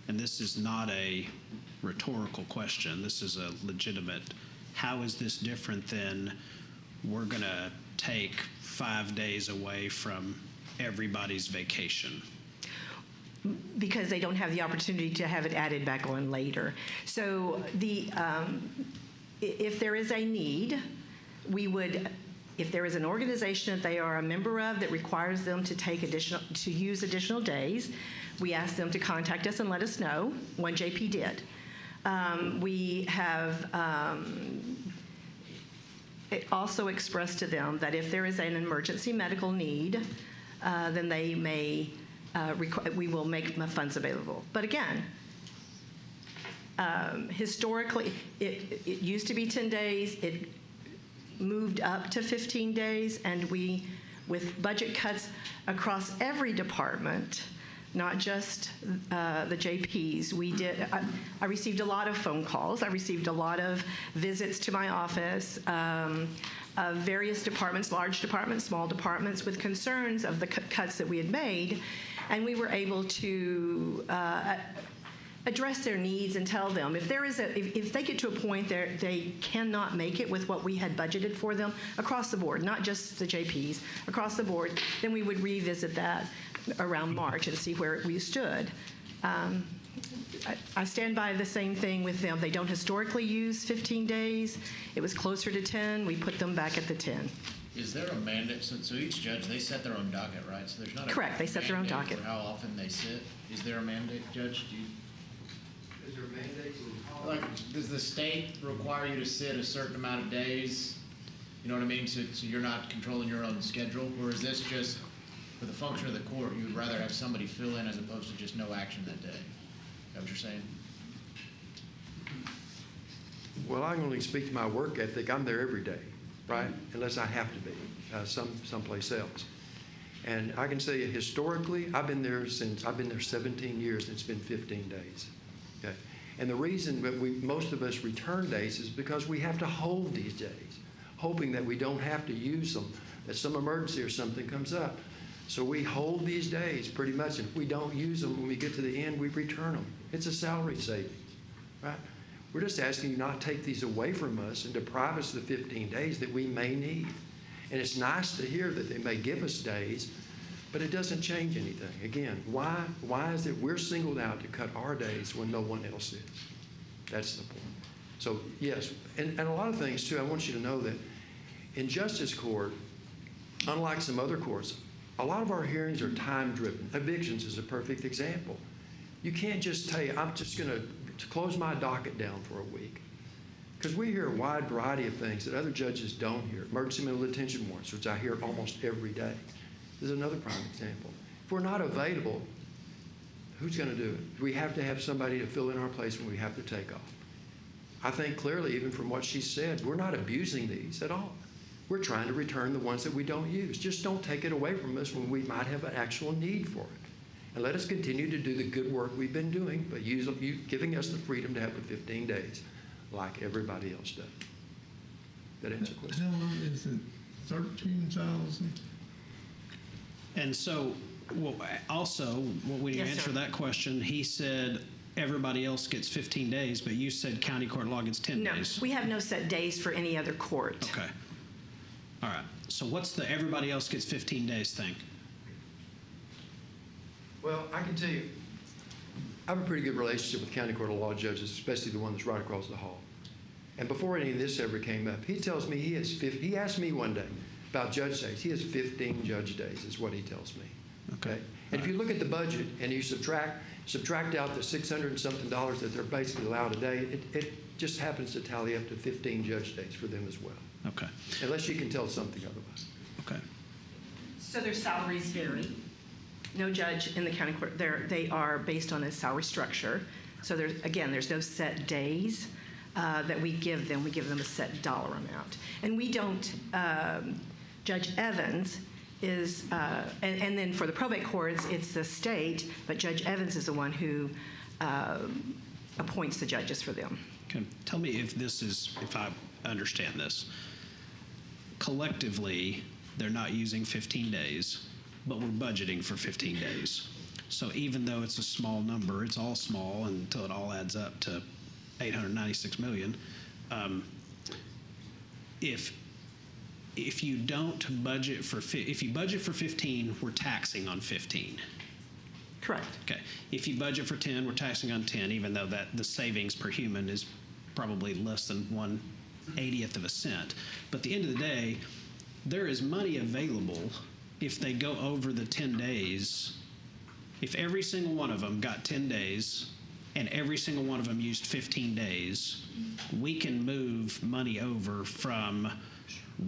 And this is not a rhetorical question. This is a legitimate, how is this different than we're going to take 5 days away from everybody's vacation? Because they don't have the opportunity to have it added back on later. So if there is a need, if there is an organization that they are a member of that requires them to use additional days, we ask them to contact us and let us know. One JP did. We have also expressed to them that if there is an emergency medical need, then they may we will make funds available. But again, historically, it used to be 10 days. It moved up to 15 days, and with budget cuts across every department, not just the JPs. I received a lot of phone calls. I received a lot of visits to my office of various departments, large departments, small departments, with concerns of the cuts that we had made. And we were able to address their needs and tell them if they get to a point that they cannot make it with what we had budgeted for them across the board, not just the JPs, across the board, then we would revisit that around March and see where we stood. I stand by the same thing with them. They don't historically use 15 days. It was closer to 10. We put them back at the 10. Is there a mandate? So each judge, they set their own docket, right? So there's not a Correct. They set their own mandate docket. for how often they sit. Is there a mandate, Judge? Is there a mandate? Like, does the state require you to sit a certain amount of days? You know what I mean? So you're not controlling your own schedule? Or is this just, for the function of the court, you would rather have somebody fill in as opposed to just no action that day? Is that what you're saying? Well, I can only speak to my work ethic. I'm there every day, right? Unless I have to be someplace else. And I can say historically, I've been there 17 years, and it's been 15 days. Okay? And the reason that most of us return days is because we have to hold these days, hoping that we don't have to use them, that some emergency or something comes up. So we hold these days pretty much. If we don't use them, when we get to the end, we return them. It's a salary savings, right? We're just asking you not to take these away from us and deprive us of the 15 days that we may need. And it's nice to hear that they may give us days, but it doesn't change anything. Again, why is it we're singled out to cut our days when no one else is? That's the point. So, yes, and a lot of things, too, I want you to know that in justice court, unlike some other courts, a lot of our hearings are time-driven. Evictions is a perfect example. You can't just tell you, I'm just going to close my docket down for a week. Because we hear a wide variety of things that other judges don't hear. Emergency mental detention warrants, which I hear almost every day. This is another prime example. If we're not available, who's going to do it? We have to have somebody to fill in our place when we have to take off. I think clearly, even from what she said, we're not abusing these at all. We're trying to return the ones that we don't use. Just don't take it away from us when we might have an actual need for it. And let us continue to do the good work we've been doing, but you giving us the freedom to have the 15 days like everybody else does. That answer the question? How long is it? 13,000? And so, also, when you Yes, answer sir. that question, he said everybody else gets 15 days, but you said county court law gets 10 No, days. we have no set days for any other court. Okay. All right. So what's the everybody else gets 15 days thing? Well, I can tell you, I have a pretty good relationship with county court of law judges, especially the one that's right across the hall. And before any of this ever came up, he tells me he asked me one day about judge days. He has 15 judge days is what he tells me. Okay. And if you look at the budget and you subtract out the $600 and something that they're basically allowed a day, it just happens to tally up to 15 judge days for them as well. Okay. Unless you can tell something otherwise. Okay. So their salaries vary. No judge in the county court, they are based on a salary structure. So there's no set days that we give them. We give them a set dollar amount. And we don't, Judge Evans is, and then for the probate courts, it's the state, but Judge Evans is the one who appoints the judges for them. Okay. Tell me if I understand this. Collectively, they're not using 15 days, but we're budgeting for 15 days. So even though it's a small number, it's all small until it all adds up to $896 million. If you don't budget if you budget for 15, we're taxing on 15. Correct. Okay. If you budget for 10, we're taxing on 10, even though the savings per human is probably less than 1/80th of a cent. But at the end of the day, there is money available if they go over the 10 days. If every single one of them got 10 days and every single one of them used 15 days, we can move money over from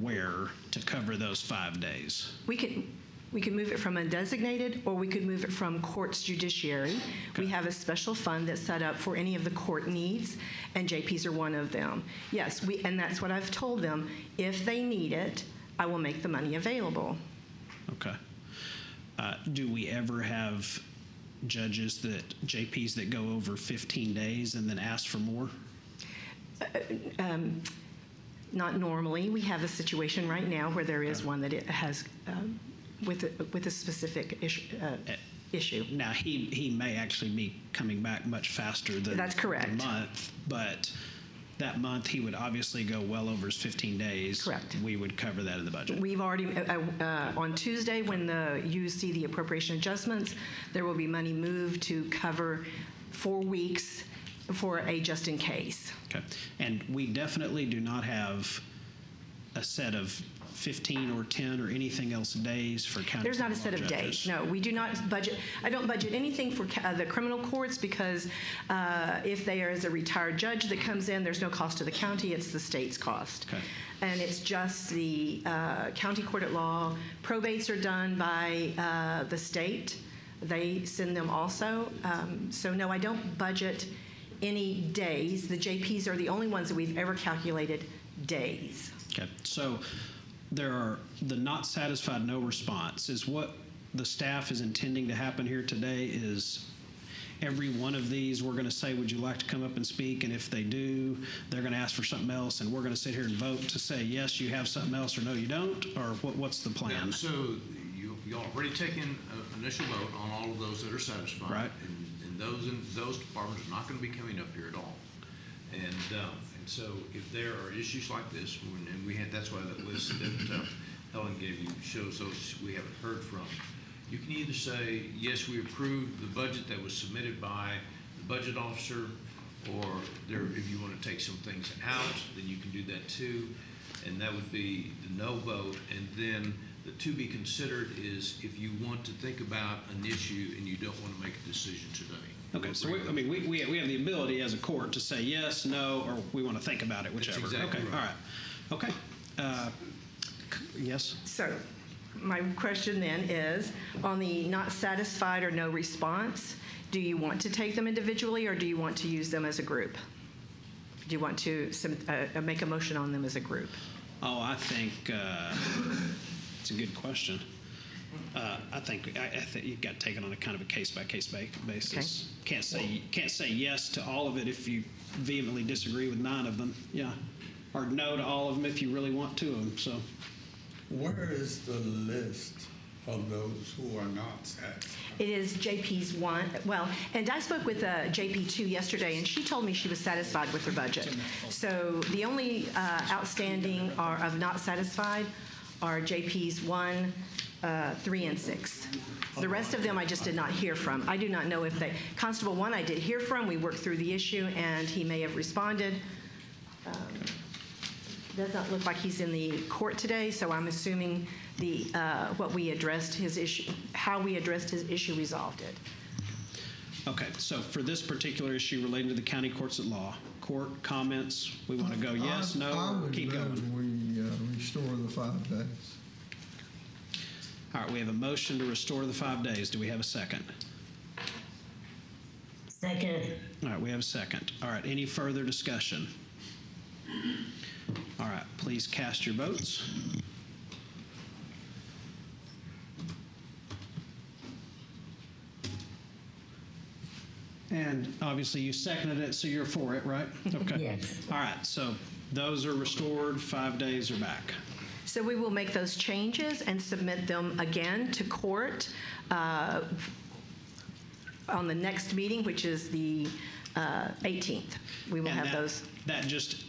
where to cover those 5 days. We can move it from undesignated, or we could move it from court's judiciary. We have a special fund that's set up for any of the court needs, and JPs are one of them. Yes, and that's what I've told them. If they need it, I will make the money available. Okay. Do we ever have JPs that go over 15 days and then ask for more? Not normally. We have a situation right now where there is one that it has with a specific issue. issue. Now, he may actually be coming back much faster than That's correct. the month, but that month he would obviously go well over his 15 days. Correct. We would cover that in the budget. We've already, on Tuesday, when you see the appropriation adjustments, there will be money moved to cover 4 weeks for a just in case. Okay. And we definitely do not have a set of 15 or 10 or anything else days for county. There's not a set of judges. days. No, we do not budget. I don't budget anything for the criminal courts because if there is a retired judge that comes in, there's no cost to the county. It's the state's cost. Okay. And it's just the county court at law. Probates are done by the state. They send them also. So no, I don't budget any days. The JPs are the only ones that we've ever calculated days. Okay. So there are the not satisfied, no response. Is what the staff is intending to happen here today is every one of these we're going to say, would you like to come up and speak? And if they do, they're going to ask for something else, and we're going to sit here and vote to say, yes, you have something else, or no, you don't? Or what's the plan? Yeah, so you already taken an initial vote on all of those that are satisfied. Right. And those departments are not going to be coming up here at all. And so if there are issues like this, and that's why that list that Helen gave you shows those we haven't heard from. You can either say, yes, we approve the budget that was submitted by the budget officer, or if you want to take some things out, then you can do that too. And that would be the no vote. And then the to be considered is if you want to think about an issue and you don't want to make a decision today. Okay, so we have the ability as a court to say yes, no, or we want to think about it, whichever. That's exactly okay, right. All right. Okay. Yes? So my question then is, on the not satisfied or no response, do you want to take them individually or do you want to use them as a group? Do you want to make a motion on them as a group? Oh, I think it's a good question. I think you've got to take it on a kind of a case-by-case basis. Okay. Can't say yes to all of it if you vehemently disagree with 9 of them. Yeah, or no to all of them if you really want 2 of them. So, where is the list of those who are not satisfied? It is JP's 1. Well, and I spoke with JP 2 yesterday, and she told me she was satisfied with her budget. So the only outstanding of not satisfied are JP's 1, 3, and 6. The rest of them I just did not hear from. I do not know if they... Constable 1 I did hear from. We worked through the issue, and he may have responded. Does not look like he's in the court today, so I'm assuming what we addressed his issue, how we addressed his issue resolved it. okay, so for this particular issue relating to the county courts at law, court comments, we want to go yes, no, or keep going? We restore the 5 days. All right, we have a motion to restore the 5 days. Do we have a second? Second. All right, we have a second. All right, any further discussion? All right, please cast your votes. And obviously you seconded it, so you're for it, right? Okay. Yes. All right, so those are restored, 5 days are back. So we will make those changes and submit them again to court on the next meeting, which is the 18th. We will And have those. That just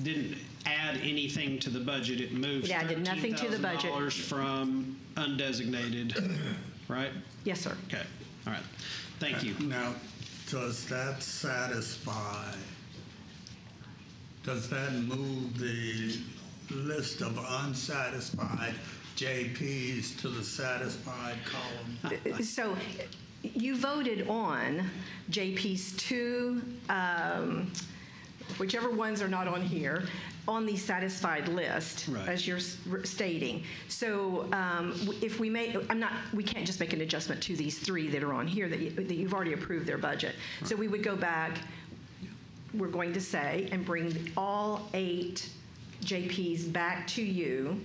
didn't add anything to the budget. It moved It added nothing to the budget. $13,000 from undesignated, right? Yes, sir. Okay, all right. Thank you. Now, does that satisfy, does that move the list of unsatisfied JPs to the satisfied column? So you voted on JP's 2, whichever ones are not on here, on the satisfied list, Right. as you're stating. So if we make, we can't just make an adjustment to these 3 that are on here that you've already approved their budget. So we would go back, we're going to say, and bring all 8 JPs back to you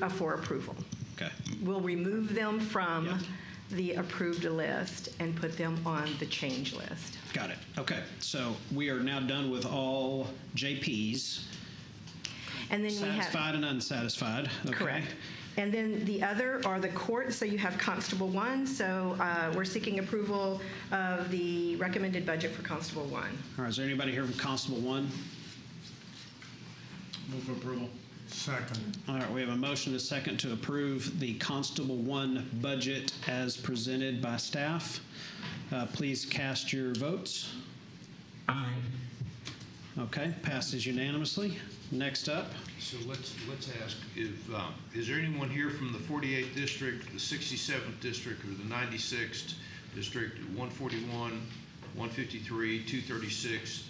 for approval. Okay. We'll remove them from the approved list and put them on the change list. Got it. Okay. So we are now done with all JPs. And then we have. Satisfied and unsatisfied. Okay. Correct. And then the other are the courts. So you have Constable 1. So we're seeking approval of the recommended budget for Constable 1. All right, is there anybody here from Constable 1? Move for approval. Second. All right, we have a motion and a second to approve the Constable 1 budget as presented by staff. Please cast your votes. Aye. Okay, passes unanimously. Next up. So let's ask, if, is there anyone here from the 48th district, the 67th district, or the 96th district, 141, 153, 236,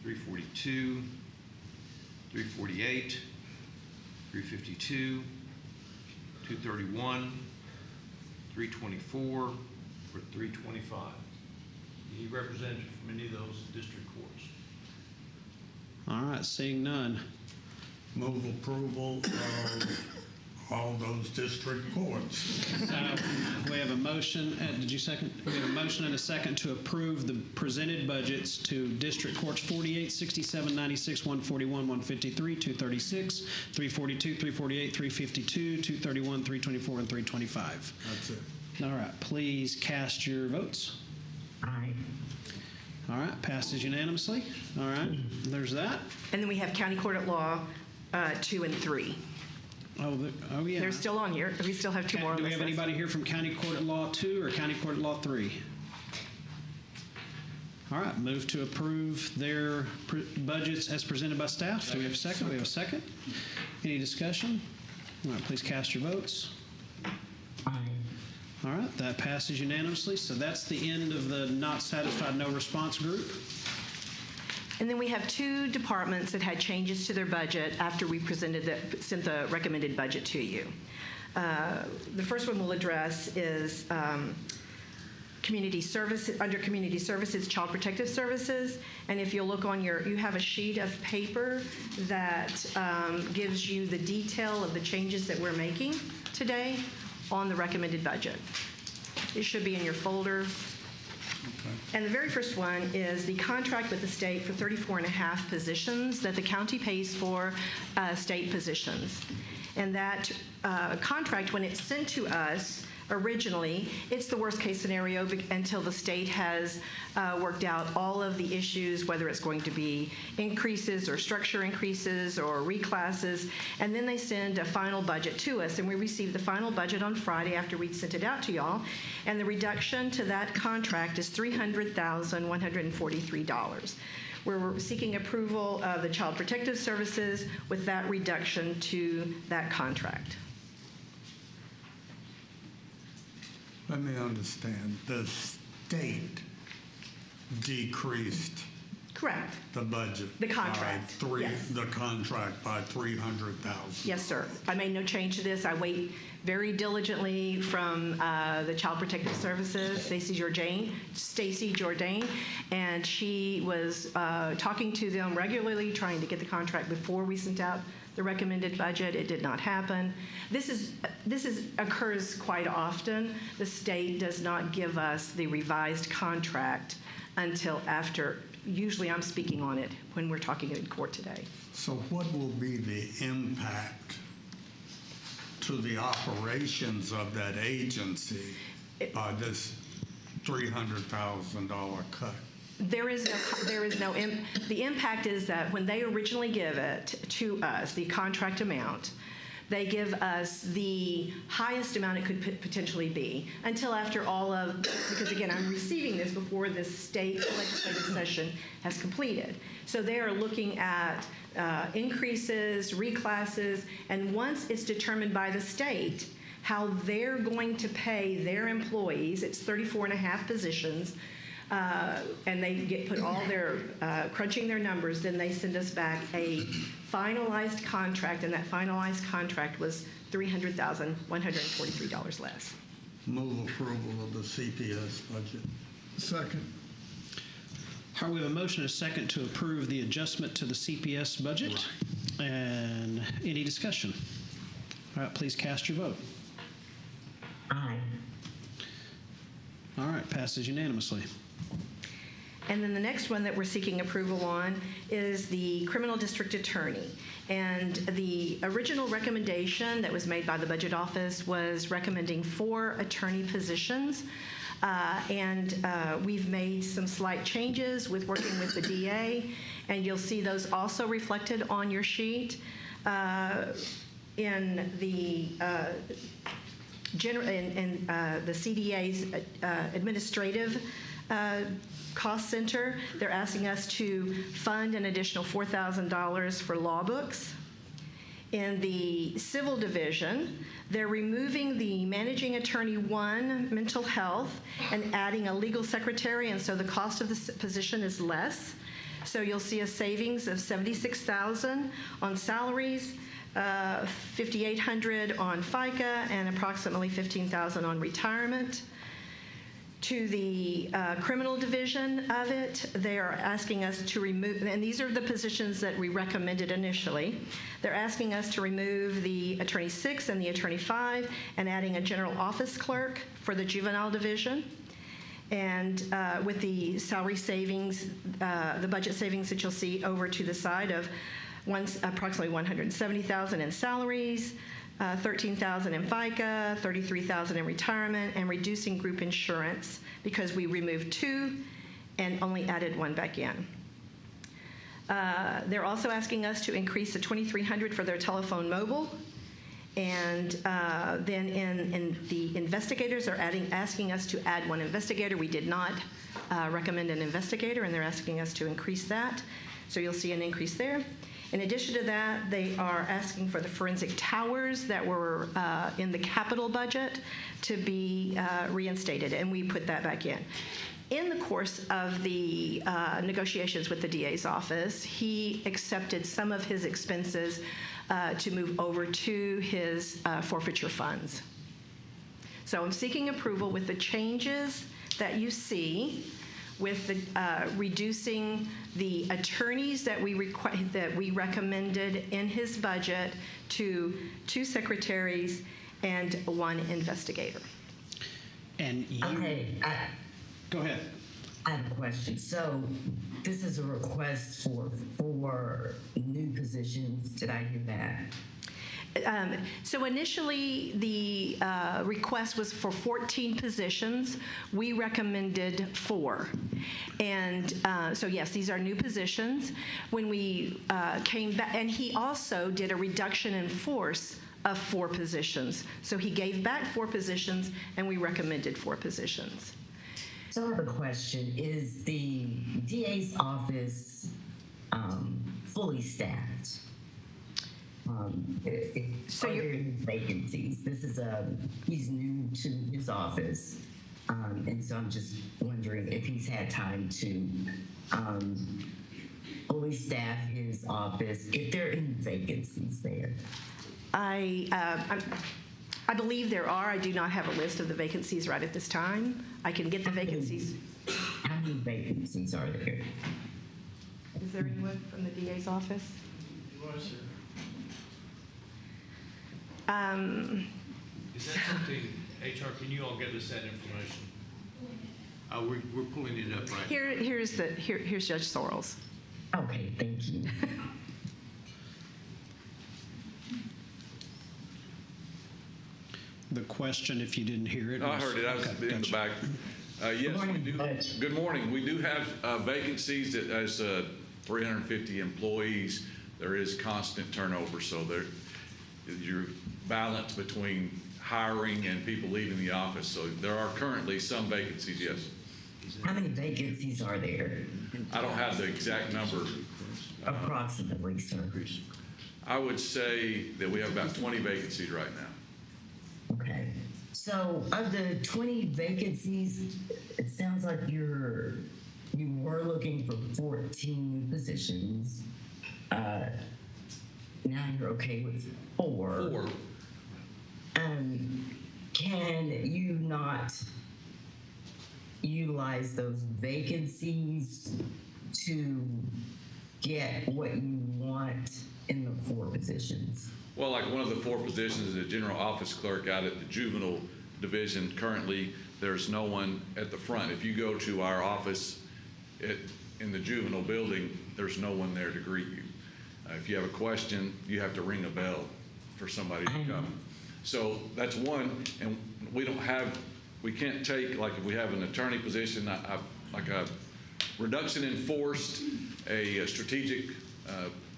342, 348, 352, 231, 324, or 325? Any representative from any of those district courts? All right, seeing none. Move approval of all those district courts. We have a motion, did you second? We have a motion and a second to approve the presented budgets to District Courts 48, 67, 96, 141, 153, 236, 342, 348, 352, 231, 324, and 325. That's it. All right, please cast your votes. Aye. All right, passes unanimously. All right, there's that. And then we have County Court at Law 2 and 3. Oh, yeah. They're still on here. We still have 2 more on Do we this have list. anybody here from County Court at Law 2 or County Court at Law 3? All right, move to approve their budgets as presented by staff. Do we have a second? We have a second. Any discussion? All right, please cast your votes. Aye. All right, that passes unanimously. So that's the end of the not satisfied, no response group. And then we have 2 departments that had changes to their budget after we sent the recommended budget to you. The first one we'll address is community services, under community services, child protective services. And if you'll look on you have a sheet of paper that gives you the detail of the changes that we're making today on the recommended budget. It should be in your folder. And the very first one is the contract with the state for 34.5 positions that the county pays for state positions. And that contract, when it's sent to us originally, it's the worst case scenario until the state has worked out all of the issues, whether it's going to be increases or structure increases or reclasses. And then they send a final budget to us. And we received the final budget on Friday after we'd sent it out to y'all. And the reduction to that contract is $300,143. We're seeking approval of the Child Protective Services with that reduction to that contract. Let me understand. The state decreased. Correct. The budget. The contract. Yes. The contract by $300,000. Yes, sir. I made no change to this. I wait very diligently from the Child Protective Services, Stacey Jourdain, and she was talking to them regularly, trying to get the contract before we sent out the recommended budget. It did not happen. This occurs quite often. The state does not give us the revised contract until after. Usually I'm speaking on it when we're talking in court today. So what will be the impact to the operations of that agency by this $300,000 cut? The impact is that when they originally give it to us, the contract amount, they give us the highest amount it could potentially be until after because again, I'm receiving this before the state legislative session has completed. So they are looking at increases, reclasses, and once it's determined by the state how they're going to pay their employees, it's 34.5 positions, and they put all their crunching their numbers, then they send us back a finalized contract, and that finalized contract was $300,143 less. Move approval of the CPS budget. Second. All right, we have a motion and a second to approve the adjustment to the CPS budget. Right. And any discussion? All right, please cast your vote. Aye. All right, passes unanimously. And then the next one that we're seeking approval on is the criminal district attorney. And the original recommendation that was made by the budget office was recommending 4 attorney positions. We've made some slight changes with working with the DA, and you'll see those also reflected on your sheet. In the CDA's administrative cost center, they're asking us to fund an additional $4,000 for law books. In the civil division, they're removing the managing attorney 1 mental health and adding a legal secretary, and so the cost of the position is less. So you'll see a savings of $76,000 on salaries, $5,800 on FICA, and approximately $15,000 on retirement. To the criminal division of it, they are asking us to remove, and these are the positions that we recommended initially. They're asking us to remove the attorney 6 and the attorney 5 and adding a general office clerk for the juvenile division. And with the salary savings, the budget savings that you'll see over to the side of approximately $170,000 in salaries, $13,000 in FICA, $33,000 in retirement, and reducing group insurance because we removed 2 and only added 1 back in. They're also asking us to increase the $2,300 for their telephone mobile. And then in the investigators, they're asking us to add 1 investigator. We did not recommend an investigator, and they're asking us to increase that. So you'll see an increase there. In addition to that, they are asking for the forensic towers that were in the capital budget to be reinstated, and we put that back in. In the course of the negotiations with the DA's office, he accepted some of his expenses to move over to his forfeiture funds. So I'm seeking approval with the changes that you see, with the reducing the attorneys that we recommended in his budget to 2 secretaries and 1 investigator. And you, Okay, go ahead. I have a question. So this is a request for 4 new positions. Did I hear that? So initially, the request was for 14 positions. We recommended 4. And so, yes, these are new positions. When we came back, and he also did a reduction in force of 4 positions. So he gave back 4 positions, and we recommended 4 positions. So I have a question. Is the DA's office fully staffed? Are there any vacancies? He's new to his office, and so I'm just wondering if he's had time to fully staff his office, if there are any vacancies there. I believe there are. I do not have a list of the vacancies right at this time. I can get the vacancies. How many vacancies are there? Is there anyone from the DA's office? Is that something, HR, can you all get us that information? We're pulling it up right now. Here's Judge Sorrells. Okay, thank you. The question, if you didn't hear it. I heard it. I was in the back. Yes, we do. Good morning. We do have vacancies that as 350 employees. There is constant turnover, so you're balanced between hiring and people leaving the office. So there are currently some vacancies, yes. How many vacancies are there? I don't have the exact number. Approximately, sir. I would say that we have about 20 vacancies right now. Okay. So of the 20 vacancies, it sounds like you were looking for 14 positions. Now you're okay with 4. Can you not utilize those vacancies to get what you want in the 4 positions? Well, like one of the 4 positions is a general office clerk out at the juvenile division. Currently, there's no one at the front. If you go to our office in the juvenile building, there's no one there to greet you. If you have a question, you have to ring a bell for somebody to come. So that's one, and we can't take, like if we have an attorney position, like a reduction in force, a strategic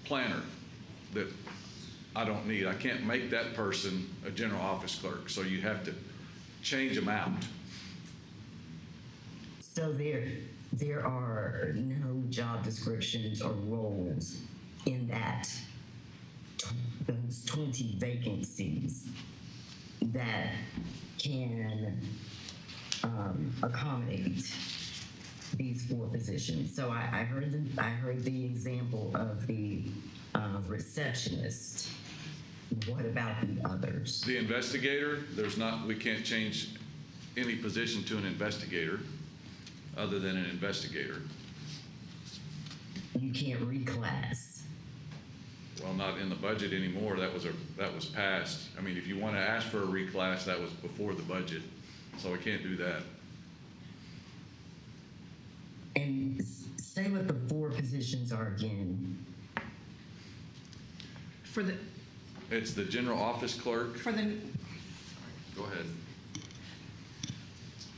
planner that I don't need. I can't make that person a general office clerk, so you have to change them out. So there are no job descriptions or roles in those 20 vacancies that can accommodate these 4 positions. So I heard the example of the receptionist. What about the others? The investigator, we can't change any position to an investigator other than an investigator. You can't reclass. Well, not in the budget anymore. That was passed. I mean, if you want to ask for a reclass, that was before the budget, so I can't do that. And say what the 4 positions are again. It's the general office clerk. For the Go ahead.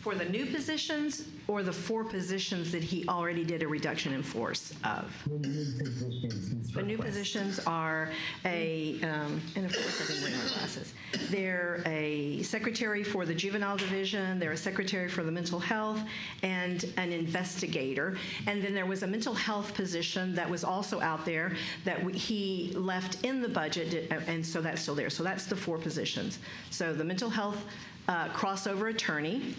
For the new positions or the 4 positions that he already did a reduction in force of? The new positions are and of course I didn't bring my glasses. They're a secretary for the juvenile division, they're a secretary for the mental health, and an investigator. And then there was a mental health position that was also out there that he left in the budget, and so that's still there. So that's the 4 positions. So the mental health crossover attorney.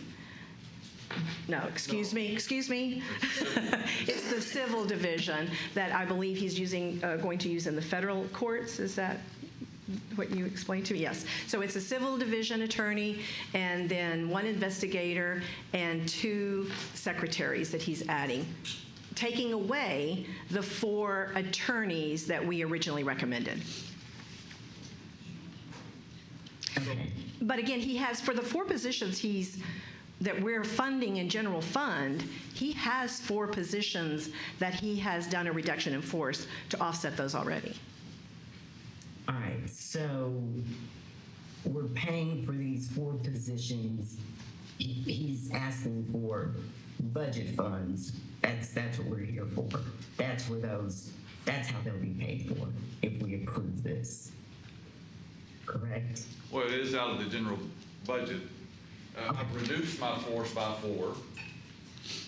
No, excuse me. It's the civil division that I believe he's going to use in the federal courts. Is that what you explained to me? Yes. So it's a civil division attorney, and then 1 investigator and 2 secretaries that he's adding, taking away the 4 attorneys that we originally recommended. But again, he has, for the 4 positions that we're funding in general fund, he has 4 positions that he has done a reduction in force to offset those already. All right, so we're paying for these 4 positions. He's asking for budget funds. That's what we're here for. That's how they'll be paid for if we approve this. Correct? Well, it is out of the general budget. I've reduced my force by 4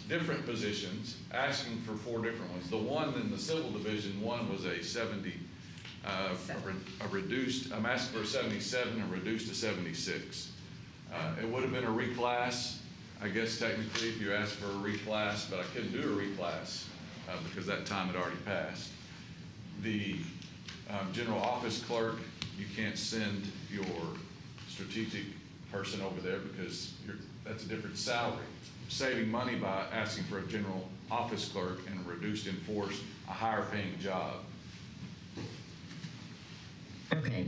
different positions, asking for 4 different ones. The one in the civil division, one was a 70, a reduced, I'm asking for a 77 and reduced to 76. It would have been a reclass, I guess technically, if you asked for a reclass, but I couldn't do a reclass because that time had already passed. The general office clerk, you can't send your strategic person over there because that's a different salary. Saving money by asking for a general office clerk and a reduced in force, a higher paying job. Okay.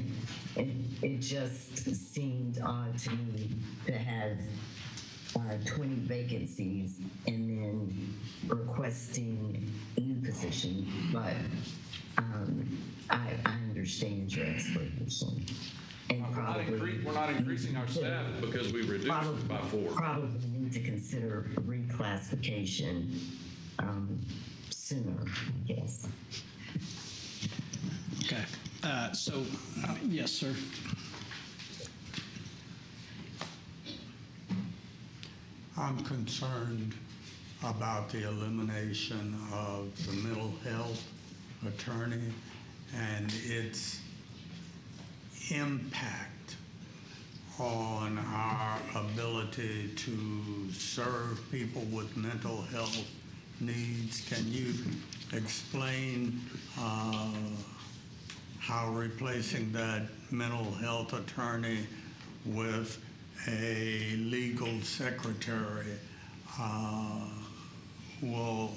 It just seemed odd to me to have 20 vacancies and then requesting a new position, but I understand your explanation. And we're not increasing our staff because we reduced it by 4. Probably need to consider reclassification sooner, I guess. Okay. Yes, sir. I'm concerned about the elimination of the mental health attorney and its impact on our ability to serve people with mental health needs. Can you explain how replacing that mental health attorney with a legal secretary will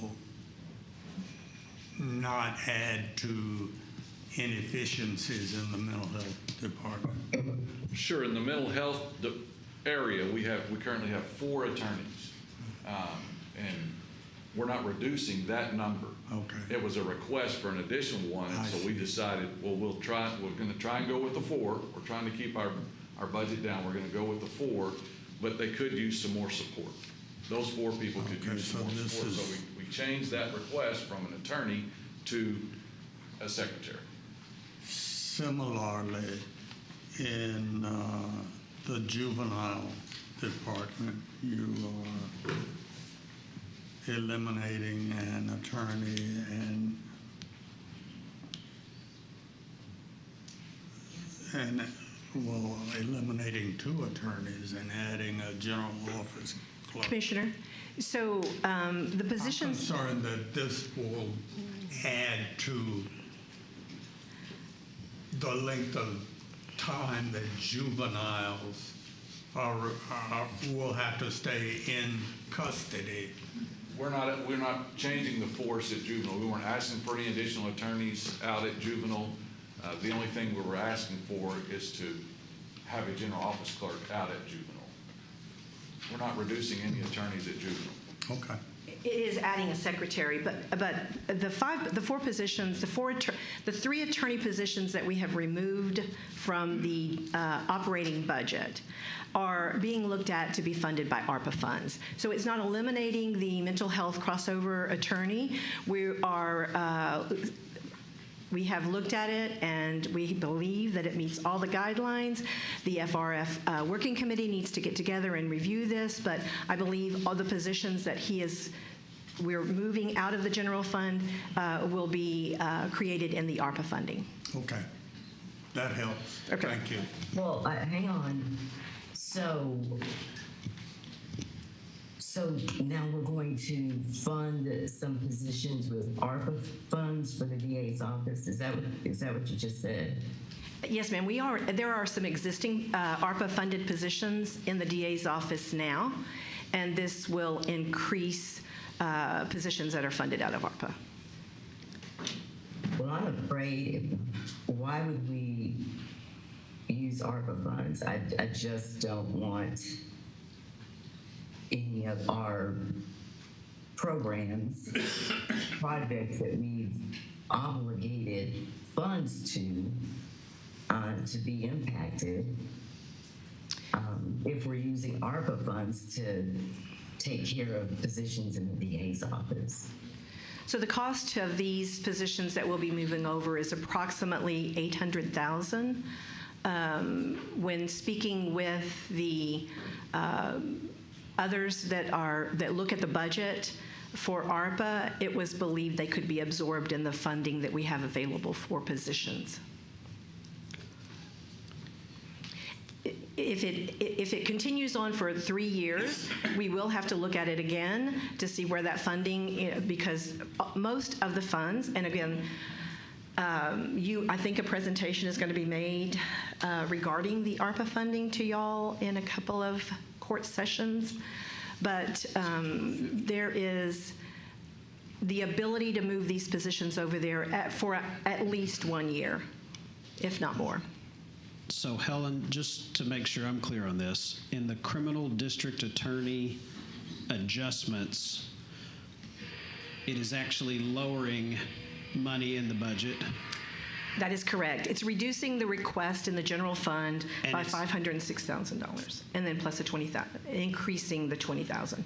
not add to inefficiencies in the mental health department? Sure. In the mental health area, we currently have 4 attorneys, and we're not reducing that number. Okay. It was a request for an additional one, and so we decided, well, we're going to try and go with the 4. We're trying to keep our budget down. We're going to go with the 4, but they could use some more support. Those 4 people could use some more support. So we changed that request from an attorney to a secretary. Similarly, in the juvenile department, you are eliminating an attorney and eliminating 2 attorneys and adding a general office clerk. Commissioner, so the positions. I'm concerned that this will add to the length of time that juveniles will have to stay in custody. We're not changing the force at juvenile. We weren't asking for any additional attorneys out at juvenile. The only thing we were asking for is to have a general office clerk out at juvenile. We're not reducing any attorneys at juvenile. Okay. It is adding a secretary, but the 4 positions, the 3 attorney positions that we have removed from the operating budget are being looked at to be funded by ARPA funds. So it's not eliminating the mental health crossover attorney. We have looked at it, and we believe that it meets all the guidelines. The FRF Working Committee needs to get together and review this, but I believe all the positions that we're moving out of the general fund will be created in the ARPA funding. Okay. That helps. Okay. Thank you. Well, hang on. So now we're going to fund some positions with ARPA funds for the DA's office. Is that what you just said? Yes, ma'am. There are some existing ARPA funded positions in the DA's office now, and this will increase positions that are funded out of ARPA. Well, I'm afraid, why would we use ARPA funds? I just don't want any of our programs, projects that we've obligated funds to be impacted if we're using ARPA funds to take care of positions in the DA's office. So the cost of these positions that we'll be moving over is approximately $800,000. When speaking with the others that look at the budget for ARPA, it was believed they could be absorbed in the funding that we have available for positions. If it continues on for 3 years, we will have to look at it again to see where that funding, because most of the funds, and again, I think a presentation is going to be made regarding the ARPA funding to y'all in a couple of court sessions, but there is the ability to move these positions over there for at least 1 year, if not more. So Helen, just to make sure I'm clear on this, in the criminal district attorney adjustments, it is actually lowering money in the budget. That is correct. It's reducing the request in the general fund by $506,000, and then plus the $20,000, increasing the $20,000.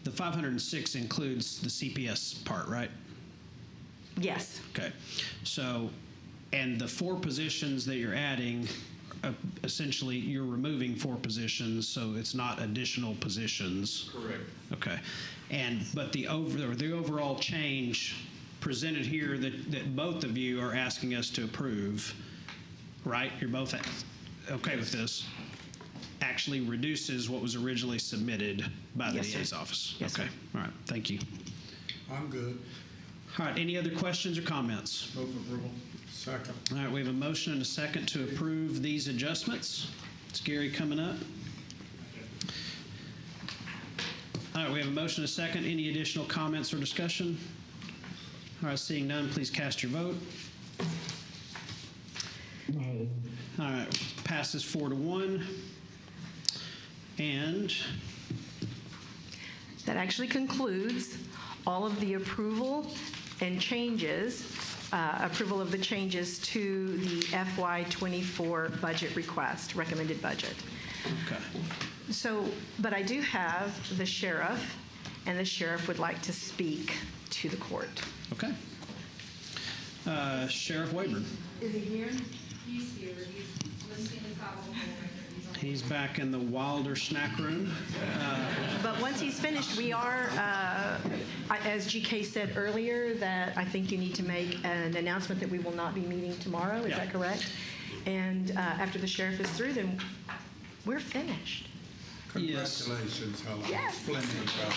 The 506 includes the CPS part, right? Yes. Okay. So, and the 4 positions that you're adding, essentially you're removing 4 positions, so it's not additional positions. Correct. Okay. But the overall change presented here that both of you are asking us to approve, right? You're both okay with this? Actually reduces what was originally submitted by the DA's office. Yes, okay. sir. All right. Thank you. I'm good. All right. Any other questions or comments? Move for approval. Second. All right. We have a motion and a second to approve these adjustments. It's Gary coming up. All right. We have a motion and a second. Any additional comments or discussion? All right. Seeing none, please cast your vote. Nay. All right. Passes 4-1. And That actually concludes all of the approval and changes, approval of the changes to the FY24 budget request, recommended budget. Okay. So, but I do have the sheriff, and the sheriff would like to speak to the court. Okay. Sheriff Wayburn. Is he here? He's here. He's listening to the record. He's back in the Wilder snack room. But once he's finished, we are, as GK said earlier, that I think you need to make an announcement that we will not be meeting tomorrow. Is that correct? And after the sheriff is through, then we're finished. Congratulations, Helen. Yes. Splendid job.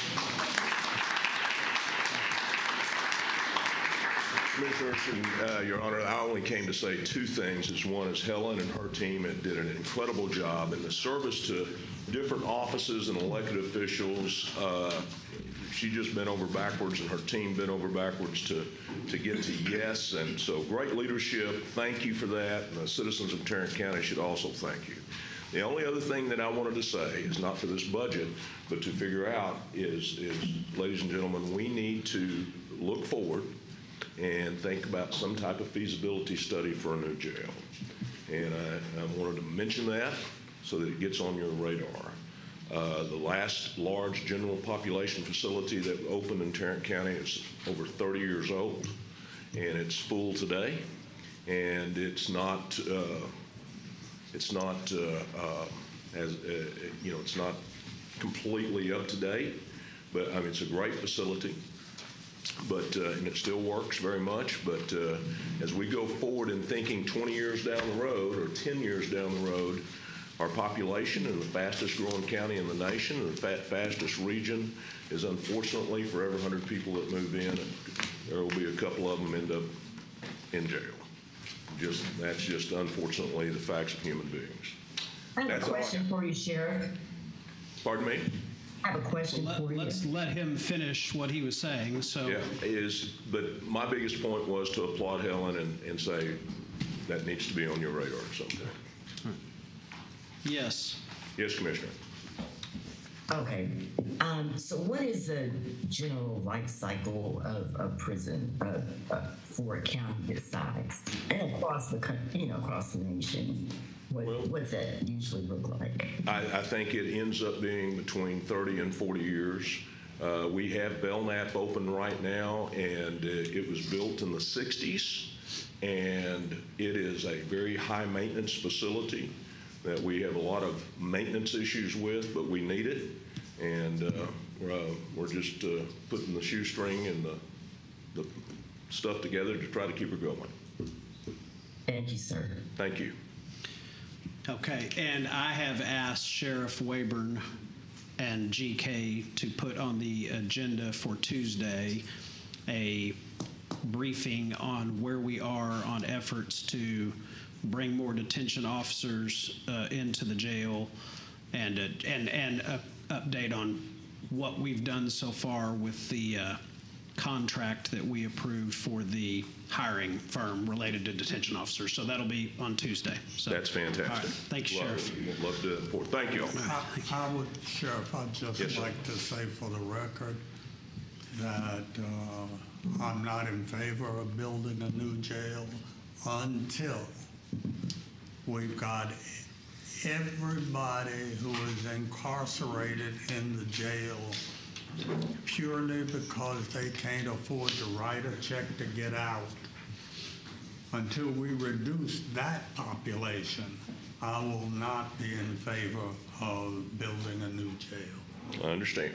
Commissioners, and Your Honor, I only came to say two things. One is Helen and her team did an incredible job in the service to different offices and elected officials. She just bent over backwards, and her team bent over backwards to get to yes. And so great leadership. Thank you for that. And the citizens of Tarrant County should also thank you. The only other thing that I wanted to say is not for this budget, but to figure out is ladies and gentlemen, we need to look forward and think about some type of feasibility study for a new jail. And I wanted to mention that so that it gets on your radar. The last large general population facility that opened in Tarrant County is over 30 years old, and it's full today, and it's not it's not completely up to date, but I mean it's a great facility. But and it still works very much. But as we go forward in thinking 20 years down the road or 10 years down the road, our population in the fastest growing county in the nation, and the fastest region, is unfortunately for every 100 people that move in, there will be a couple of them end up in jail. That's just unfortunately the facts of human beings. I have a question for you, Sheriff. Pardon me? I have a question for you. Let's let him finish what he was saying. So yeah, but my biggest point was to applaud Helen and say that needs to be on your radar sometime. Yes. Yes, Commissioner. Okay. So what is the general life cycle of a prison for a county this size and across the country, across the nation? What's that usually look like? I think it ends up being between 30 and 40 years. We have Belknap open right now, and it was built in the 60s, and it is a very high maintenance facility that we have a lot of maintenance issues with, but we need it, and we're just putting the shoestring and the stuff together to try to keep her going. Thank you, sir. Thank you. Okay, and I have asked Sheriff Wayburn and GK to put on the agenda for Tuesday a briefing on where we are on efforts to bring more detention officers into the jail, and update on what we've done so far with the contract that we approved for the hiring firm related to detention officers. So that'll be on Tuesday. So that's fantastic. All right. Thank you, Sheriff. Love to report. Thank you. I would, Sheriff, I'd just like to say for the record that I'm not in favor of building a new jail until we've got everybody who is incarcerated in the jail purely because they can't afford to write a check to get out. Until we reduce that population, I will not be in favor of building a new jail. I understand.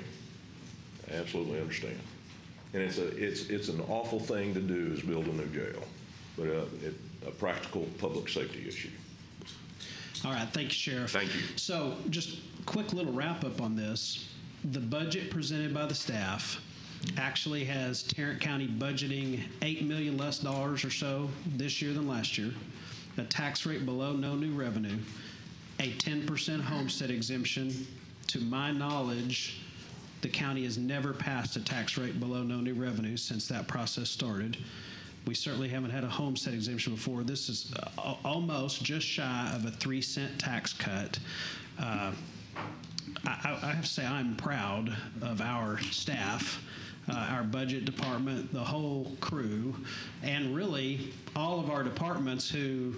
I absolutely understand. And it's an awful thing to do is build a new jail, but a practical public safety issue. All right. Thank you, Sheriff. Thank you. So just quick little wrap up on this. The budget presented by the staff actually has Tarrant County budgeting $8 million less or so this year than last year, a tax rate below no new revenue, a 10% homestead exemption. To my knowledge, the county has never passed a tax rate below no new revenue since that process started. We certainly haven't had a homestead exemption before. This is almost just shy of a 3-cent tax cut. I have to say I'm proud of our staff, our budget department, the whole crew, and really all of our departments who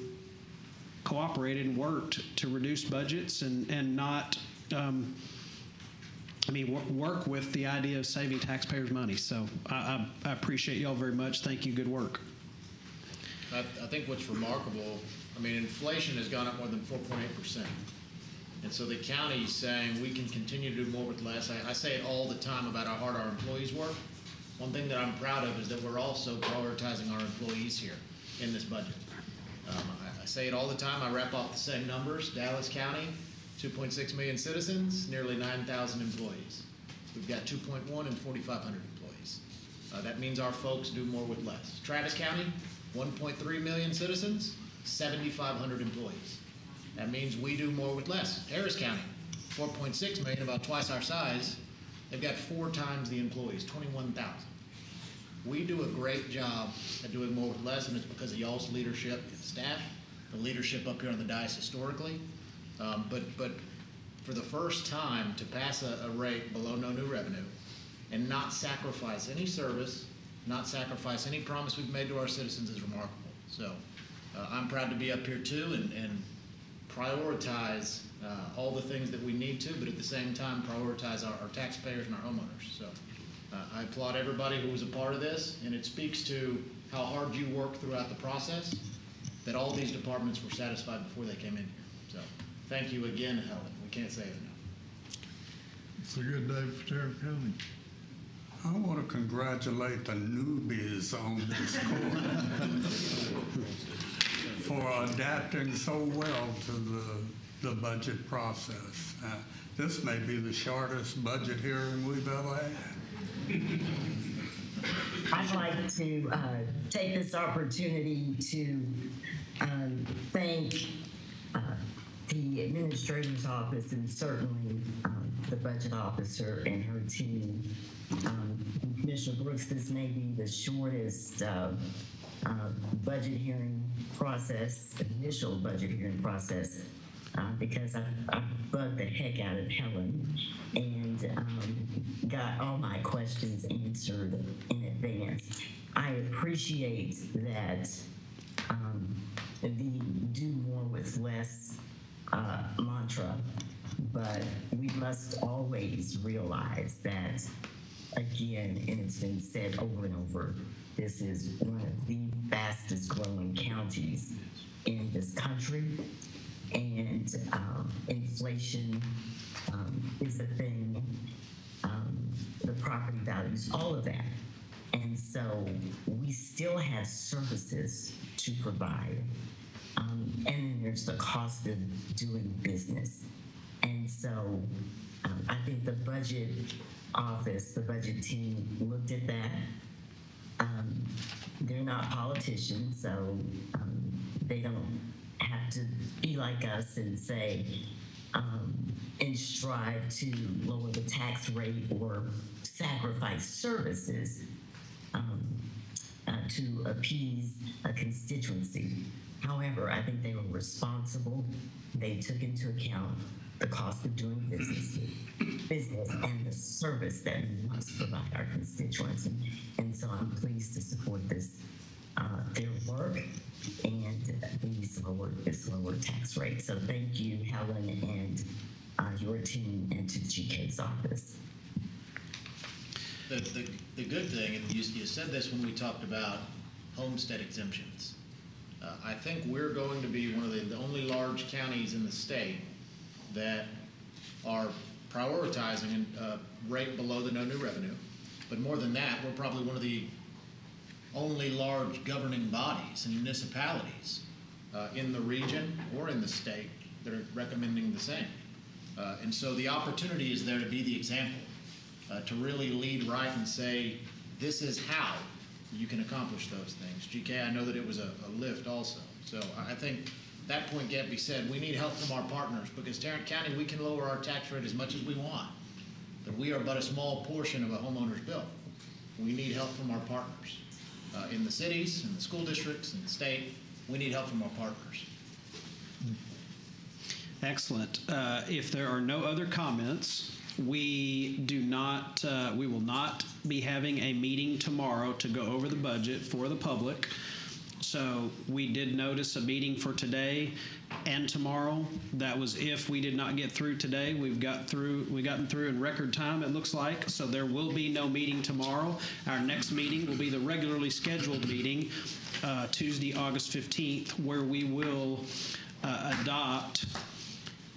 cooperated and worked to reduce budgets and not, work with the idea of saving taxpayers' money. So I appreciate y'all very much. Thank you. Good work. I think what's remarkable, inflation has gone up more than 4.8%. And so the county's saying we can continue to do more with less. I say it all the time about how hard our employees work. One thing that I'm proud of is that we're also prioritizing our employees here in this budget. I say it all the time. I wrap up the same numbers. Dallas County, 2.6 million citizens, nearly 9,000 employees. We've got 2.1 and 4,500 employees. That means our folks do more with less. Travis County, 1.3 million citizens, 7,500 employees. That means we do more with less. Harris County, 4.6 million, about twice our size. They've got 4 times the employees, 21,000. We do a great job at doing more with less, and it's because of y'all's leadership and staff, the leadership up here on the dais historically. But for the first time, to pass a rate below no new revenue and not sacrifice any service, not sacrifice any promise we've made to our citizens is remarkable. So I'm proud to be up here too and prioritize all the things that we need to, but at the same time prioritize our taxpayers and our homeowners. So I applaud everybody who was a part of this, and it speaks to how hard you worked throughout the process, that all these departments were satisfied before they came in here. So thank you again, Helen. We can't say it enough. It's a good day for Tarrant County. I want to congratulate the newbies on this court for adapting so well to the budget process. This may be the shortest budget hearing we've ever had. I'd like to take this opportunity to thank the administrator's office and certainly the budget officer and her team. Commissioner Brooks, this may be the shortest budget hearing process, initial budget hearing process, because I bugged the heck out of Helen and got all my questions answered in advance. I appreciate that the do more with less mantra, but we must always realize that, again, and it's been said over and over, this is one of the fastest growing counties in this country, and inflation is a thing, the property values, all of that. And so we still have services to provide. And then there's the cost of doing business. And so I think the budget office, the budget team looked at that. They're not politicians, so they don't have to be like us and say, and strive to lower the tax rate or sacrifice services to appease a constituency. However, I think they were responsible. They took into account the cost of doing business and the service that we must provide our constituents. And so I'm pleased to support this, their work and this lower tax rate. So thank you, Helen, and your team, and to GK's office. The good thing, and you said this when we talked about homestead exemptions, I think we're going to be one of the only large counties in the state that are prioritizing a rate below the no new revenue. But more than that, we're probably one of the only large governing bodies and municipalities in the region or in the state that are recommending the same. And so the opportunity is there to be the example, to really lead right and say, this is how you can accomplish those things. GK, I know that it was a lift also. So I think that point can't be said. We need help from our partners, because Tarrant County, we can lower our tax rate as much as we want, but we are but a small portion of a homeowner's bill. We need help from our partners in the cities, in the school districts, in the state. We need help from our partners. Excellent. If there are no other comments, we will not be having a meeting tomorrow to go over the budget for the public. So we did notice a meeting for today and tomorrow. That was if we did not get through today. We've gotten through in record time, it looks like. So there will be no meeting tomorrow. Our next meeting will be the regularly scheduled meeting, Tuesday, August 15th, where we will adopt,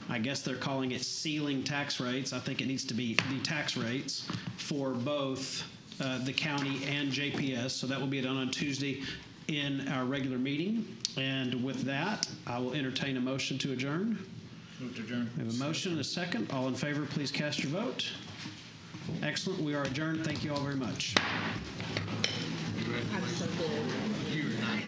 I guess they're calling it ceiling tax rates. I think it needs to be the tax rates for both the county and JPS. So that will be done on Tuesday in our regular meeting. And with that, I will entertain a motion to adjourn. Move to adjourn. We have a motion and a second. All in favor, please cast your vote. Excellent. We are adjourned. Thank you all very much. I'm so good. You're nice.